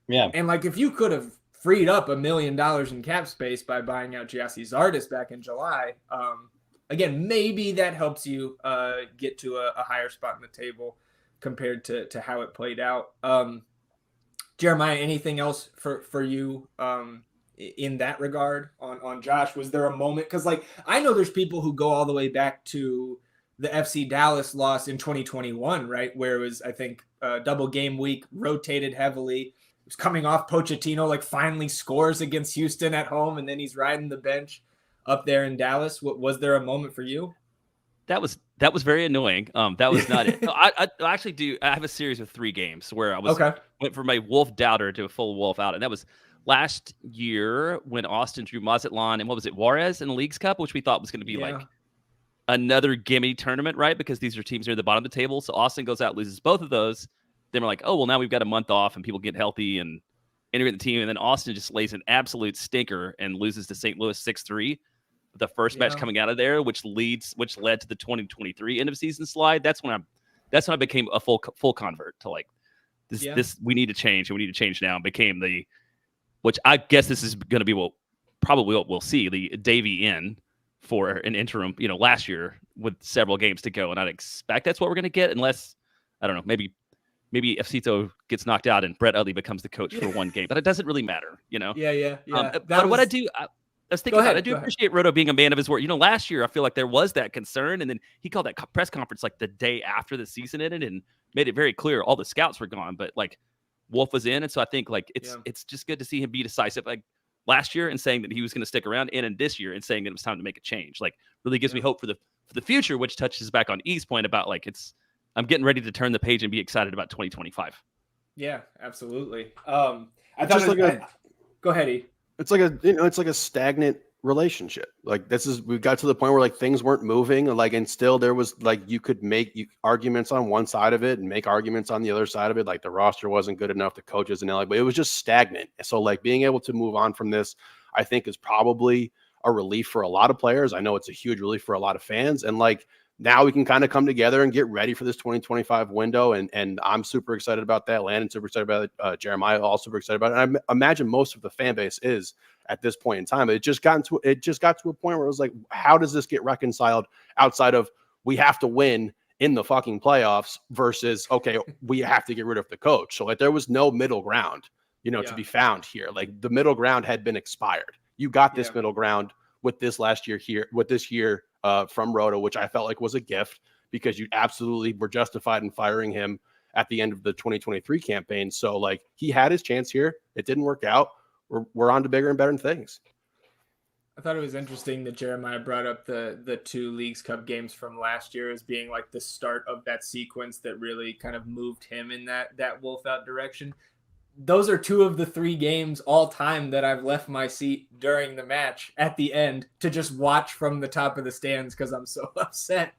S3: Yeah. And like if you could have freed up $1 million in cap space by buying out Giassi Zardes back in July, again, maybe that helps you get to a higher spot in the table compared to how it played out. Jeremiah, anything else for you in that regard on Josh? Was there a moment? Because like I know there's people who go all the way back to the FC Dallas loss in 2021, right? Where it was, I think, double game week, rotated heavily. It was coming off Pochettino, like finally scores against Houston at home, and then he's riding the bench up there in Dallas. Was there a moment for you?
S5: That was very annoying. That was not it. No, I actually do. I have a series of 3 games where I went from a Wolff doubter to a full Wolff out, and that was last year when Austin drew Mazatlan and Juarez in the Leagues Cup, which we thought was going to be like another gimme tournament, right? Because these are teams near the bottom of the table. So Austin goes out, loses both of those. Then we're like, oh well, now we've got a month off and people get healthy and integrate the team. And then Austin just lays an absolute stinker and loses to St. Louis 6-3. The first match coming out of there, which led to the 2023 end of season slide. That's when I became a full convert to like this. We need to change, and we need to change now. And became which I guess this is going to be what we'll see, the Davey in for an interim. Last year with several games to go, and I'd expect that's what we're going to get, unless I don't know, maybe Efcito gets knocked out and Brett Utley becomes the coach for one game, but it doesn't really matter,
S3: Yeah.
S5: What I do. I was thinking I do appreciate Rodo being a man of his word. Last year I feel like there was that concern, and then he called that press conference like the day after the season ended and made it very clear all the scouts were gone, but like Wolff was in, and so I think like it's just good to see him be decisive. Like last year and saying that he was going to stick around, and in this year and saying that it was time to make a change. Like really gives me hope for the future, which touches back on E's point about like I'm getting ready to turn the page and be excited about 2025.
S3: Yeah, absolutely. I thought go ahead, E.
S2: It's like a stagnant relationship. Like we got to the point where like things weren't moving, and still there was like you could make arguments on one side of it and make arguments on the other side of it. Like the roster wasn't good enough, the coaches and but it was just stagnant. So like being able to move on from this, I think is probably a relief for a lot of players. I know it's a huge relief for a lot of fans, and like now we can kind of come together and get ready for this 2025 window. And I'm super excited about that. Landon's super excited about it. Jeremiah also super excited about it. And I imagine most of the fan base is at this point in time. It just got to a point where it was like, how does this get reconciled outside of we have to win in the fucking playoffs versus, okay, we have to get rid of the coach. So like there was no middle ground, to be found here. Like the middle ground had been expired. You got this middle ground with this year from Roto, which I felt like was a gift because you absolutely were justified in firing him at the end of the 2023 campaign. So like he had his chance here. It didn't work out. We're on to bigger and better things.
S3: I thought it was interesting that Jeremiah brought up the 2 Leagues Cup games from last year as being like the start of that sequence that really kind of moved him in that Wolff out direction. Those are 2 of the 3 games all time that I've left my seat during the match at the end to just watch from the top of the stands because I'm so upset.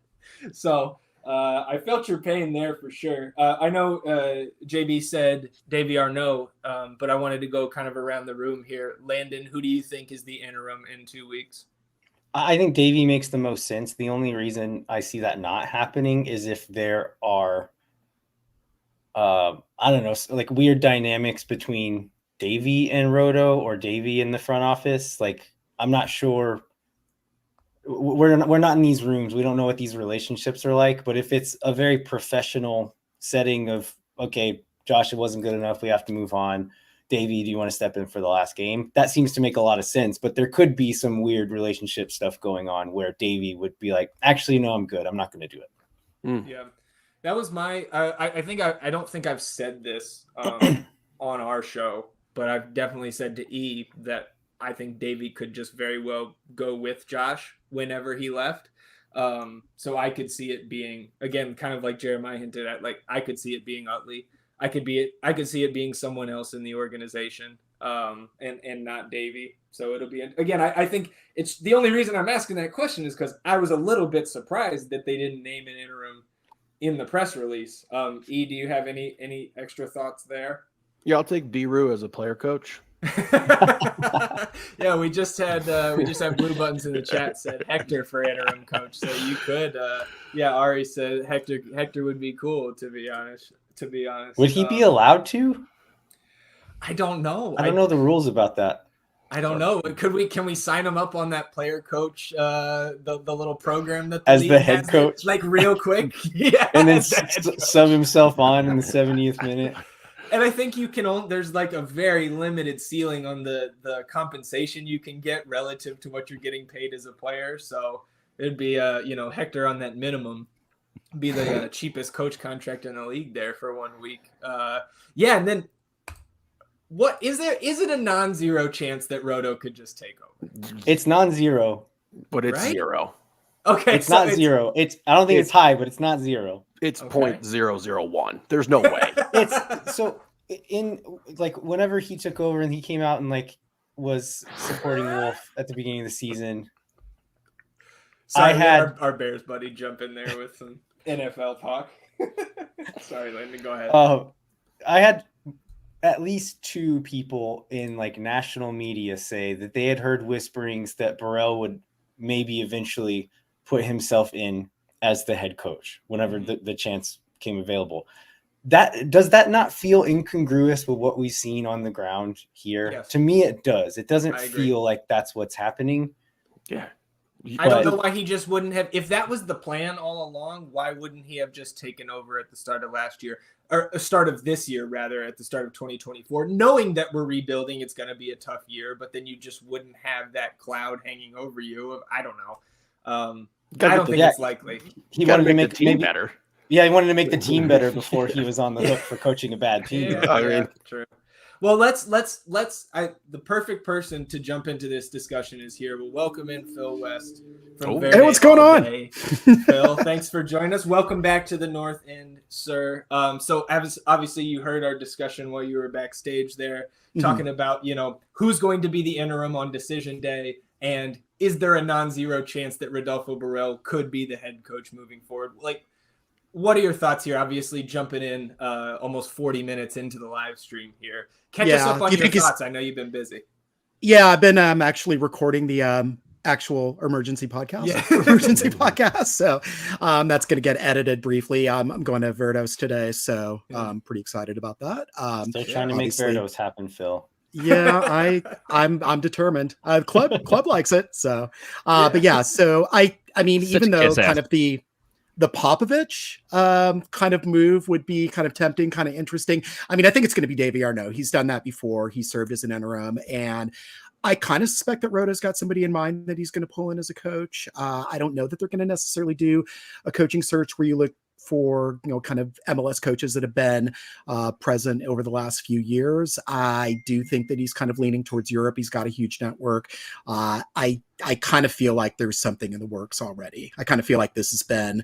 S3: So I felt your pain there for sure. I know JB said Davy Arnaud, but I wanted to go kind of around the room here. Landon, who do you think is the interim in 2 weeks?
S4: I think Davy makes the most sense. The only reason I see that not happening is if there are I don't know, like weird dynamics between Davey and Roto or Davey in the front office. Like, I'm not sure. We're not in these rooms. We don't know what these relationships are like, but if it's a very professional setting of, okay, Josh, it wasn't good enough, we have to move on. Davey, do you want to step in for the last game? That seems to make a lot of sense, but there could be some weird relationship stuff going on where Davey would be like, actually, no, I'm good. I'm not going to do it.
S3: Yeah. That was my. I think I don't think I've said this on our show, but I've definitely said to E that I think Davey could just very well go with Josh whenever he left. So I could see it being, again, kind of like Jeremiah hinted at, like I could see it being Utley. I could see it being someone else in the organization, and not Davey. So it'll be, again, I think it's the only reason I'm asking that question is because I was a little bit surprised that they didn't name an interim in the press release. E, do you have any extra thoughts there?
S2: Yeah, I'll take D-Roo as a player coach.
S3: Yeah, we just had Blue Buttons in the chat said Hector for interim coach. So you could, Ari said Hector would be cool, to be honest.
S4: Would he be allowed to?
S3: I don't know.
S4: I don't know the rules about that.
S3: I don't know. Can we sign him up on that player coach, the little program that
S4: as the head coach,
S3: like real quick? Yeah,
S4: and then sub himself on in the 70th minute.
S3: And I think you can there's like a very limited ceiling on the compensation you can get relative to what you're getting paid as a player. So it'd be Hector on that minimum, be the cheapest coach contract in the league there for 1 week. And then what is it a non-zero chance that Rodo could just take over?
S4: It's non-zero,
S2: but it's zero.
S3: Okay,
S4: it's not zero. I don't think it's high, but it's not zero.
S2: It's 0.001. There's no way.
S4: It's so in like whenever he took over and he came out and like was supporting Wolff at the beginning of the season.
S3: Sorry, I had our Bears buddy jump in there with some NFL talk. Sorry, Landon, go ahead.
S4: I had at least 2 people in like national media say that they had heard whisperings that Borrell would maybe eventually put himself in as the head coach whenever the chance came available. Does that not feel incongruous with what we've seen on the ground here?
S3: Yes.
S4: To me, it does. It doesn't feel like that's what's happening.
S2: Yeah.
S3: I don't know why he just wouldn't have. If that was the plan all along, why wouldn't he have just taken over at the start of last year, or start of this year, rather, at the start of 2024, knowing that we're rebuilding, it's going to be a tough year, but then you just wouldn't have that cloud hanging over you. I don't know. I don't think it's likely.
S4: He wanted to make
S2: the team better.
S4: Yeah, he wanted to make the team better before he was on the hook for coaching a bad team.
S3: True. Well, let's the perfect person to jump into this discussion is here. We'll welcome in Phil West from
S6: Hey, what's going on?
S3: Phil, thanks for joining us. Welcome back to the North End, sir. So obviously you heard our discussion while you were backstage there, talking about, who's going to be the interim on decision day, and is there a non-zero chance that Rodolfo Borrell could be the head coach moving forward? Like, what are your thoughts here? Obviously, jumping in almost 40 minutes into the live stream here. Catch us up on your thoughts. I know you've been busy.
S6: Yeah, I've been actually recording the actual emergency podcast. So that's going to get edited briefly. I'm going to Verdos today, so I'm pretty excited about that.
S4: Still trying to make Verdos happen, Phil.
S6: Yeah, I'm determined. Club likes it, so. But yeah, so I mean, even though kind of the Popovich kind of move would be kind of tempting, kind of interesting. I mean, I think it's going to be Davey Arnaud. He's done that before. He served as an interim, and I kind of suspect that Rodo's got somebody in mind that he's going to pull in as a coach. I don't know that they're going to necessarily do a coaching search where you look for, kind of MLS coaches that have been present over the last few years. I do think that he's kind of leaning towards Europe. He's got a huge network. I kind of feel like there's something in the works already. I kind of feel like this has been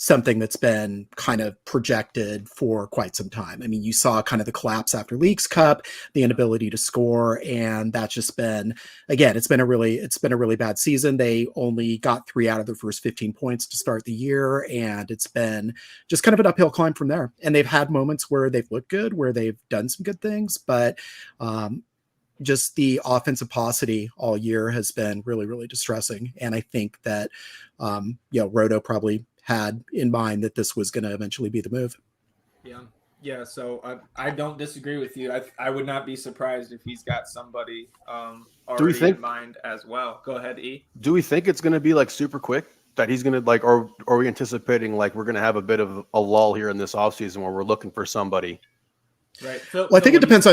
S6: something that's been kind of projected for quite some time. I mean, you saw kind of the collapse after Leagues Cup, the inability to score, and that's just been, again, it's been a really bad season. They only got 3 out of their first 15 points to start the year, and it's been just kind of an uphill climb from there. And they've had moments where they've looked good, where they've done some good things, but just the offensive paucity all year has been really, really distressing. And I think that, Rodo probably had in mind that this was going to eventually be the move.
S3: Yeah. So I don't disagree with you. I would not be surprised if he's got somebody already in mind as well. Go ahead, E.
S2: Do we think it's going to be like super quick that he's going to or are we anticipating like we're going to have a bit of a lull here in this offseason where we're looking for somebody?
S3: Right.
S6: Well, I think it depends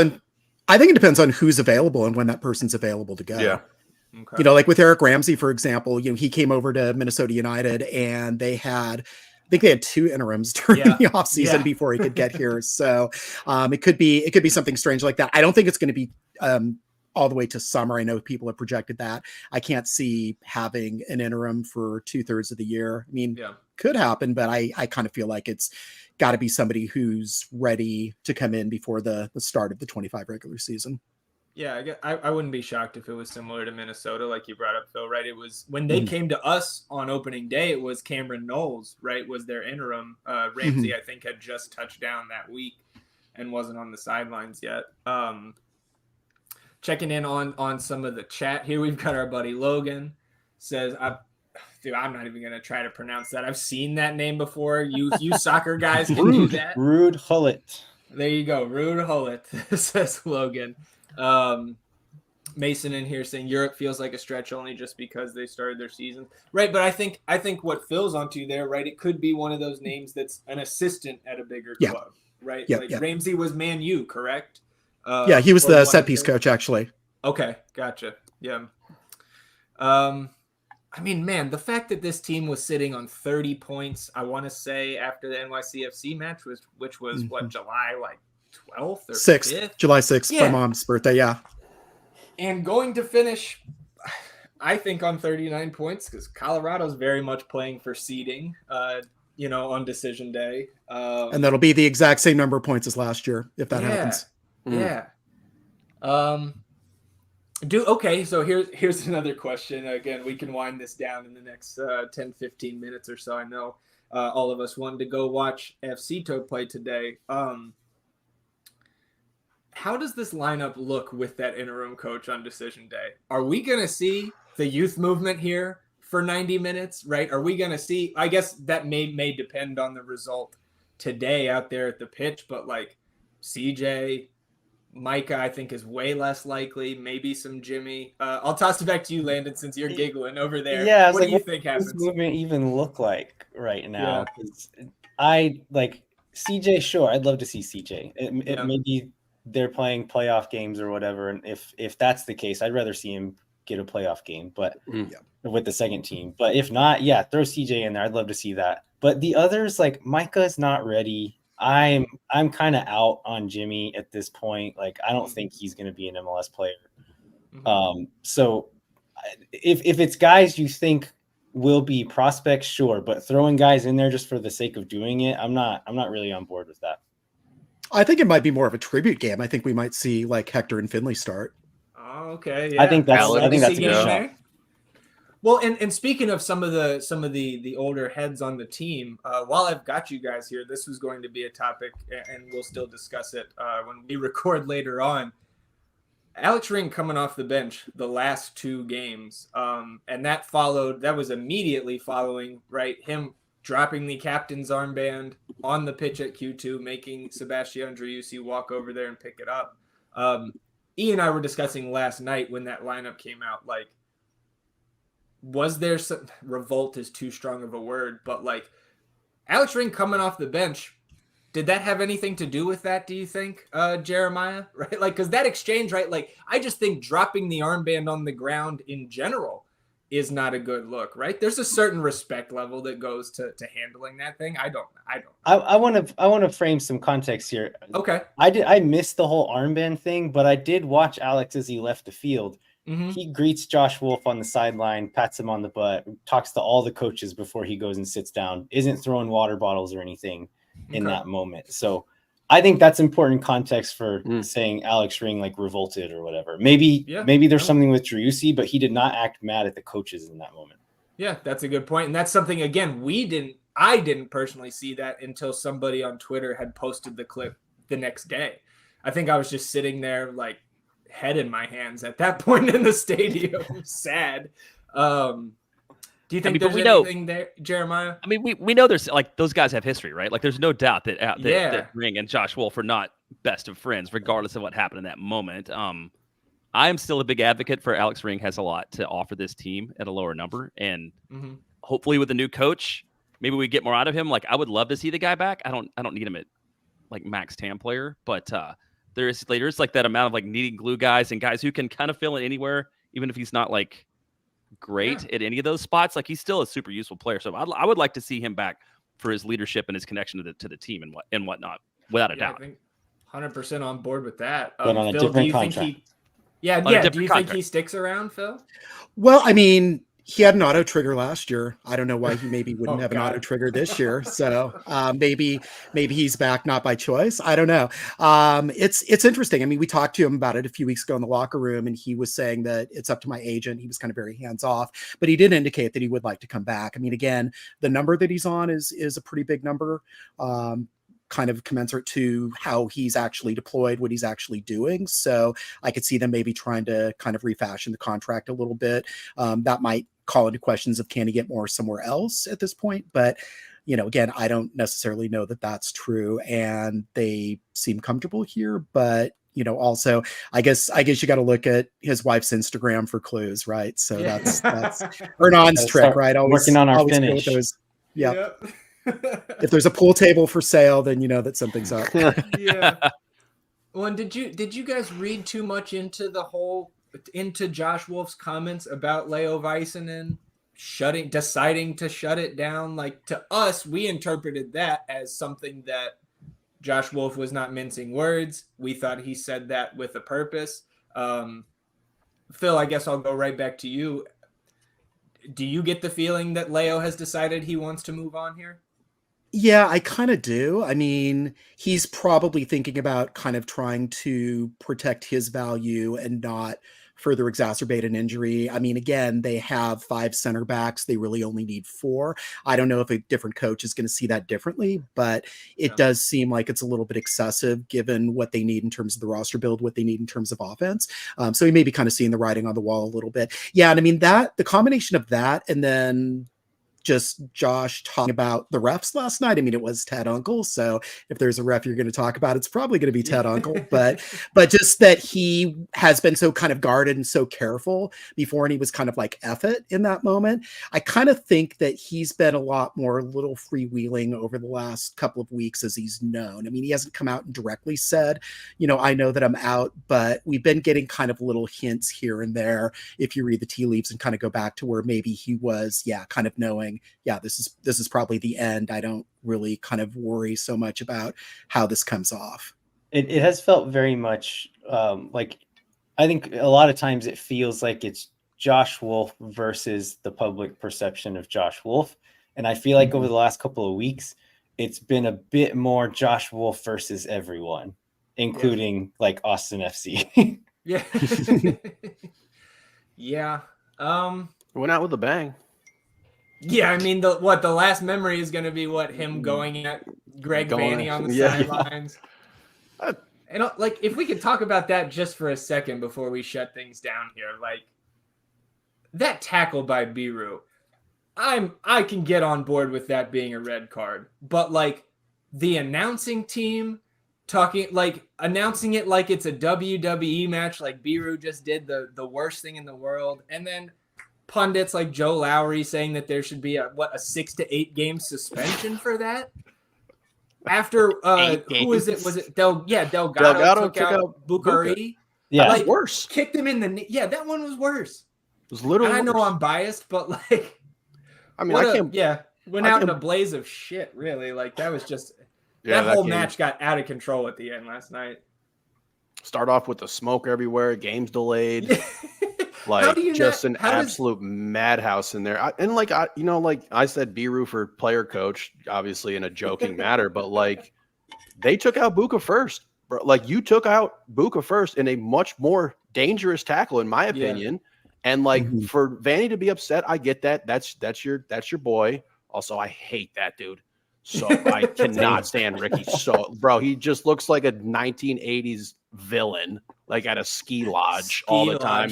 S6: on who's available and when that person's available to go.
S2: Yeah.
S6: Okay. Like with Eric Ramsey, for example, he came over to Minnesota United and they had I think they had 2 interims during the offseason before he could get here. So it could be something strange like that. I don't think it's going to be all the way to summer. I know people have projected that. I can't see having an interim for 2/3 of the year. I mean, could happen, but I kind of feel like it's got to be somebody who's ready to come in before the start of the 25 regular season.
S3: Yeah, I wouldn't be shocked if it was similar to Minnesota, like you brought up, Phil, right? It was when they came to us on opening day, it was Cameron Knowles, right, was their interim. Ramsey, I think, had just touched down that week and wasn't on the sidelines yet. Checking in on some of the chat here, we've got our buddy Logan says, I'm not even going to try to pronounce that. I've seen that name before. You soccer guys can do that.
S4: Ruud Gullit.
S3: There you go. Ruud Gullit, says Logan. Mason in here saying Europe feels like a stretch only just because they started their season. Right, but I think what Phil's onto there, right, it could be one of those names that's an assistant at a bigger club, right? Ramsey was Man U, correct?
S6: He was the set piece coach, actually.
S3: Okay, gotcha. Yeah. I mean, man, the fact that this team was sitting on 30 points, I want to say after the NYCFC match which was what, July 12th or 6th?
S6: July 6th, my mom's birthday,
S3: And going to finish, I think, on 39 points because Colorado's very much playing for seeding, on decision day.
S6: And that'll be the exact same number of points as last year if that happens.
S3: Yeah. Okay, so here's another question. Again, we can wind this down in the next 10, 15 minutes or so. I know all of us wanted to go watch FC To play today. How does this lineup look with that interim coach on decision day? Are we going to see the youth movement here for 90 minutes, right? Are we going to see, I guess that may depend on the result today out there at the pitch, but like CJ, Micah, I think is way less likely. Maybe some Jimmy. I'll toss it back to you, Landon, since you're giggling over there.
S4: Yeah,
S3: what do you think happens?
S4: What does movement even look like right now? I like CJ. Sure, I'd love to see CJ. It maybe they're playing playoff games or whatever, and if that's the case, I'd rather see him get a playoff game, but with the second team. But if not, throw CJ in there. I'd love to see that. But the others, like Micah's not ready. I'm kind of out on Jimmy at this point. Like, I don't think he's going to be an MLS player. So if it's guys you think will be prospects, sure, but throwing guys in there just for the sake of doing it, I'm not really on board with that.
S6: I think it might be more of a tribute game. I think we might see like Hector and Finley start.
S3: Oh, okay. Yeah.
S4: I think that's a good shot.
S3: Well, and speaking of some of the older heads on the team, while I've got you guys here, this was going to be a topic, and we'll still discuss it when we record later on. Alex Ring coming off the bench the last 2 games, and that was immediately following, right, him dropping the captain's armband on the pitch at Q2, making Sebastian Driussi walk over there and pick it up. E and I were discussing last night when that lineup came out, like, was there some revolt is too strong of a word, but like Alex Ring coming off the bench, did that have anything to do with that, do you think, Jeremiah? Right? Like, because that exchange, right? Like, I just think dropping the armband on the ground in general is not a good look, right? There's a certain respect level that goes to handling that thing. I want to frame some context here. Okay.
S4: I missed the whole armband thing, but I did watch Alex as he left the field. He greets Josh Wolff on the sideline, pats him on the butt, talks to all the coaches before he goes and sits down, isn't throwing water bottles or anything in that moment. So I think that's important context for saying Alex Ring like revolted or whatever. Maybe there's something with Driussi, but he did not act mad at the coaches in that moment.
S3: Yeah, that's a good point. And that's something, again, I didn't personally see that until somebody on Twitter had posted the clip the next day. I think I was just sitting there like head in my hands at that point in the stadium. Sad. Do you think there's anything there, Jeremiah?
S5: I mean, we know there's like those guys have history, right? Like there's no doubt that Ring and Josh Wolff are not best of friends, regardless of what happened in that moment. I am still a big advocate for Alex Ring has a lot to offer this team at a lower number. And hopefully with a new coach, maybe we get more out of him. Like I would love to see the guy back. I don't need him at like max TAM player, but there's like that amount of like needing glue guys and guys who can kind of fill it anywhere, even if he's not like great at any of those spots. Like he's still a super useful player. So I would like to see him back for his leadership and his connection to the team and whatnot, without a doubt.
S3: I think 100% on board with that.
S4: But on a
S3: Phil,
S4: different
S3: do you
S4: contract.
S3: think do you think he sticks around, Phil?
S6: Well, I mean, he had an auto trigger last year. I don't know why he maybe wouldn't have an auto trigger this year. So maybe he's back, not by choice. I don't know. It's interesting. I mean, we talked to him about it a few weeks ago in the locker room, and he was saying that it's up to my agent. He was kind of very hands off, but he did indicate that he would like to come back. I mean, again, the number that he's on is a pretty big number. Kind of commensurate to how he's actually deployed, what he's actually doing. So I could see them maybe trying to kind of refashion the contract a little bit. That might call into questions of can he get more somewhere else at this point. But, you know, again, I don't necessarily know that that's true, and they seem comfortable here. But, you know, also, I guess you got to look at his wife's Instagram for clues, right? So that's Hernan's trick, right?
S4: Always working on our finish.
S6: Yeah. If there's a pool table for sale, then you know that something's up.
S3: Yeah. Well, and did you guys read too much into Josh Wolff's comments about Leo Väisänen deciding to shut it down? Like, to us, we interpreted that as something that Josh Wolff was not mincing words. We thought he said that with a purpose. Phil, I guess I'll go right back to you. Do you get the feeling that Leo has decided he wants to move on here?
S6: Yeah, I kind of do. I mean, he's probably thinking about kind of trying to protect his value and not further exacerbate an injury. I mean, again, they have 5 center backs. They really only need 4. I don't know if a different coach is going to see that differently, but it does seem like it's a little bit excessive given what they need in terms of the roster build, what they need in terms of offense. So he may be kind of seeing the writing on the wall a little bit. Yeah, and I mean, the combination of that and then just Josh talking about the refs last night. I mean, it was Ted Uncle. So if there's a ref you're going to talk about, it's probably going to be Ted Uncle. But just that he has been so kind of guarded and so careful before, and he was kind of like F it in that moment. I kind of think that he's been a lot more little freewheeling over the last couple of weeks as he's known. I mean, he hasn't come out and directly said, you know, I know that I'm out, but we've been getting kind of little hints here and there. If you read the tea leaves and kind of go back to where maybe he was, kind of knowing, this is probably the end. I don't really kind of worry so much about how this comes off.
S4: It has felt very much like, I think a lot of times it feels like it's Josh Wolff versus the public perception of Josh Wolff. And I feel like over the last couple of weeks, it's been a bit more Josh Wolff versus everyone, including like Austin FC.
S3: Yeah. Yeah.
S2: Went out with a bang.
S3: Yeah, I mean, the last memory is going to be him going at Greg Vanny on the sidelines. And like, if we could talk about that just for a second before we shut things down here, like that tackle by Biru, I can get on board with that being a red card, but like the announcing team announcing it like it's a WWE match, like Biru just did the worst thing in the world, and then pundits like Joe Lowry saying that there should be a 6 to 8 game suspension for that. After who was it? Was it Delgado took out Bukhari?
S2: Yeah, like, worse.
S3: Kicked him in the knee. Yeah, that one was worse.
S2: It was literally.
S3: And I know I'm biased, but like,
S2: I mean,
S3: went out in a blaze of shit. Really, like that was just that whole match got out of control at the end last night.
S2: Start off with the smoke everywhere. Games delayed. Like just an absolute madhouse in there. Like I said, Biru for player coach, obviously in a joking matter, but like they took out Buka first. Bro. Like you took out Buka first in a much more dangerous tackle, in my opinion. Yeah. And like for Vanny to be upset, I get that. That's your boy. Also, I hate that dude. So I cannot stand Ricky. So bro, he just looks like a 1980s villain, like at a ski lodge all the time.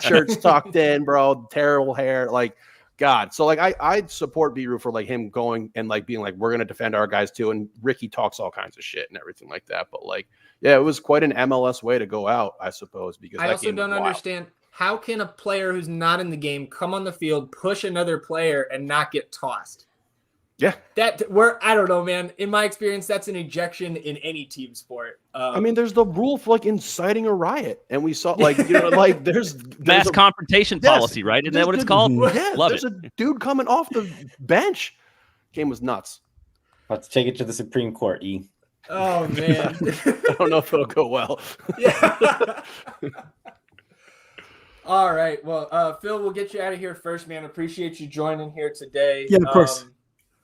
S2: Shirts tucked in, bro, terrible hair, like God. So like I support Biru for like him going and like being like, we're gonna defend our guys too. And Ricky talks all kinds of shit and everything like that. But like, yeah, it was quite an MLS way to go out, I suppose, because
S3: I also don't understand how can a player who's not in the game come on the field, push another player, and not get tossed.
S2: Yeah,
S3: I don't know, man. In my experience, that's an ejection in any team sport.
S2: I mean, there's the rule for like inciting a riot, and we saw like like there's
S5: mass confrontation policy, right? Isn't that what it's called?
S2: Yeah, there's a dude coming off the bench Game was nuts.
S4: Let's take it to the Supreme Court, E.
S3: Oh man.
S2: I don't know if it'll go well.
S3: Yeah. All right. Well, Phil, we'll get you out of here first, man. Appreciate you joining here today.
S6: Yeah, of course.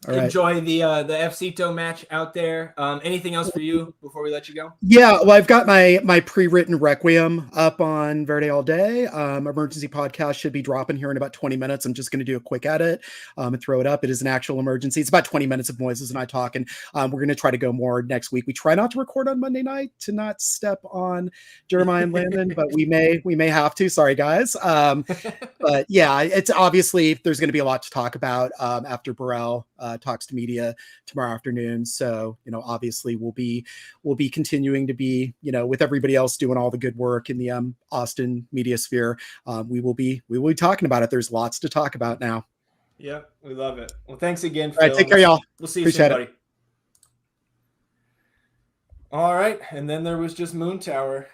S3: All right. Enjoy the FCito match out there. Anything else for you before we let you go?
S6: Yeah, well, I've got my pre-written requiem up on Verde all day. Emergency podcast should be dropping here in about 20 minutes. I'm just going to do a quick edit and throw it up. It is an actual emergency. It's about 20 minutes of Moises and I talk, and we're going to try to go more next week. We try not to record on Monday night to not step on Jeremiah and Landon, but we may have to. Sorry, guys. But yeah, it's obviously there's going to be a lot to talk about after Borrell talks to media tomorrow afternoon. So, obviously we'll be continuing to be, with everybody else doing all the good work in the Austin media sphere. We will be talking about it. There's lots to talk about now.
S3: Yeah, we love it. Well, thanks again, Phil.
S6: All right, take care, y'all.
S3: We'll see you
S6: Appreciate
S3: soon, buddy. All right, and then there was just Moon Tower.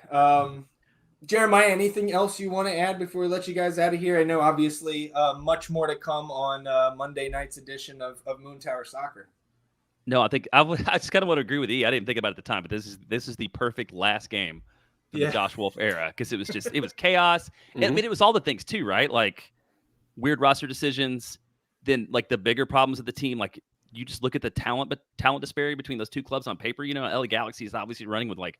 S3: Jeremiah, anything else you want to add before we let you guys out of here? I know, obviously, much more to come on Monday night's edition of Moon Tower Soccer.
S5: No, I think I just kind of want to agree with E. I didn't think about it at the time, but this is the perfect last game for the Josh Wolff era because it was chaos.
S3: Mm-hmm.
S5: I mean, it was all the things too, right? Like weird roster decisions, then like the bigger problems of the team. Like you just look at the talent disparity between those two clubs on paper. LA Galaxy is obviously running with like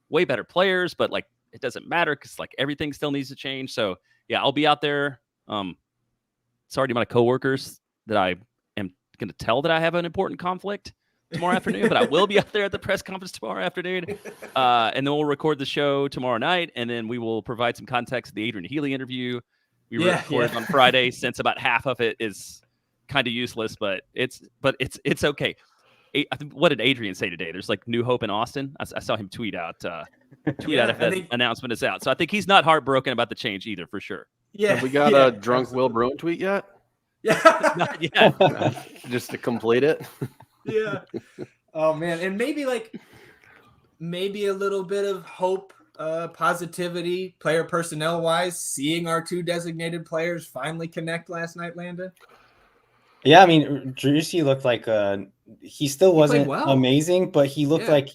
S5: way better players, but like it doesn't matter because like everything still needs to change. So yeah, I'll be out there. Sorry to my coworkers that I am going to tell that I have an important conflict tomorrow afternoon, but I will be out there at the press conference tomorrow afternoon. And then we'll record the show tomorrow night, and then we will provide some context of the Adrian Healy interview we recorded on Friday, since about half of it is kind of useless, but it's okay. I think, what did Adrian say today? There's like new hope in Austin. I saw him tweet out if that announcement is out. So I think he's not heartbroken about the change either, for sure.
S3: Yeah.
S2: Have we got a drunk Will Bruin tweet yet?
S3: Yeah.
S5: Not yet.
S2: Just to complete it.
S3: Yeah. Oh man. And maybe a little bit of hope, positivity, player personnel wise, seeing our two designated players finally connect last night, Landon.
S4: Yeah, I mean, Driussi looked like he still wasn't amazing, but he looked like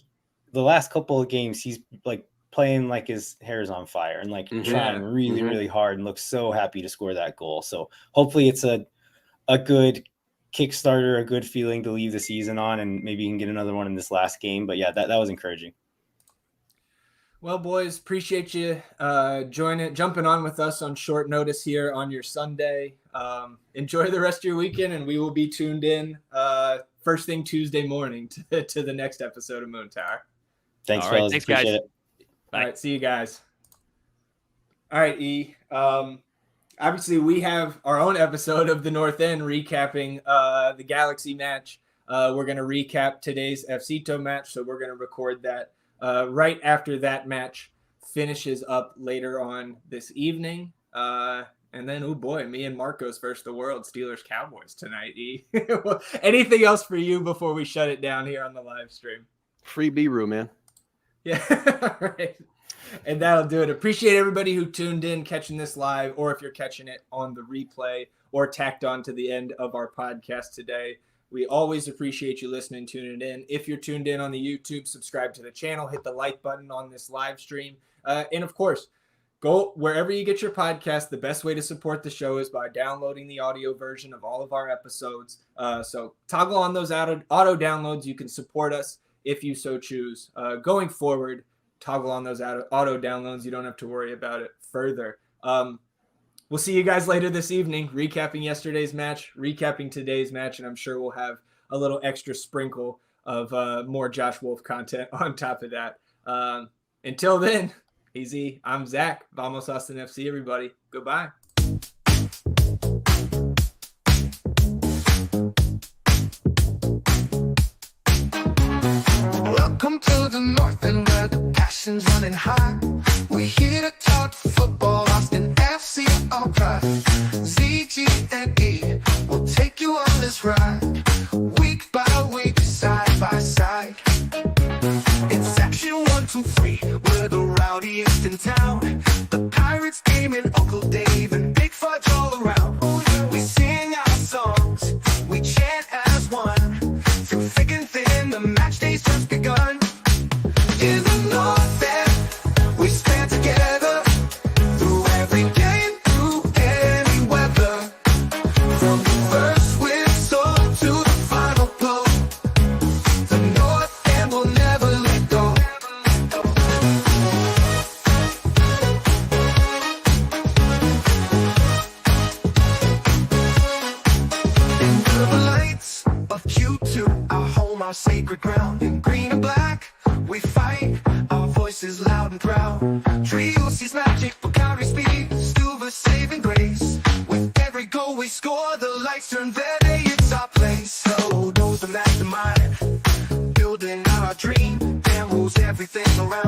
S4: the last couple of games he's like playing like his hair is on fire and like trying really, really hard and looks so happy to score that goal. So hopefully it's a good Kickstarter, a good feeling to leave the season on, and maybe you can get another one in this last game. But yeah, that was encouraging.
S3: Well, boys, appreciate you jumping on with us on short notice here on your Sunday. Enjoy the rest of your weekend, and we will be tuned in first thing Tuesday morning to the next episode of Moon Tower.
S4: Thanks,
S5: all right,
S4: fellas.
S5: thanks,
S4: Appreciate
S5: guys.
S4: it.
S3: All right, see you guys. All right, E. Obviously, we have our own episode of the North End recapping the Galaxy match. We're going to recap today's FCito match, so we're going to record that right after that match finishes up later on this evening. And then, oh boy, me and Marcos versus the world, Steelers Cowboys tonight. E. Anything else for you before we shut it down here on the live stream?
S2: Free B-Roo, man.
S3: Yeah, all right. And that'll do it. Appreciate everybody who tuned in, catching this live, or if you're catching it on the replay or tacked on to the end of our podcast today. We always appreciate you listening, tuning in. If you're tuned in on the YouTube, subscribe to the channel, hit the like button on this live stream. And of course, go wherever you get your podcast. The best way to support the show is by downloading the audio version of all of our episodes. So toggle on those auto downloads. You can support us if you so choose. Going forward, toggle on those auto downloads. You don't have to worry about it further. We'll see you guys later this evening, recapping yesterday's match, recapping today's match, and I'm sure we'll have a little extra sprinkle of more Josh Wolff content on top of that. Until then, easy. I'm Zach. Vamos Austin FC, everybody. Goodbye.
S1: Welcome to the North End where the passion's running high. We're here to talk football, Austin FC, all right. ZG and E will take you on this ride. Week by week, side by side. It's section 1, 2, 3, we're the rowdiest in town. The Pirates game and Uncle Dave and Big Fudge all around. We sing our songs, we chant as one. sacred ground. In green and black, we fight, our voices loud and proud. Trio sees magic, but carry speed, Stuva saving grace. With every goal we score, the lights turn verde, it's our place. So knows the mastermind, building our dream, and rules everything around.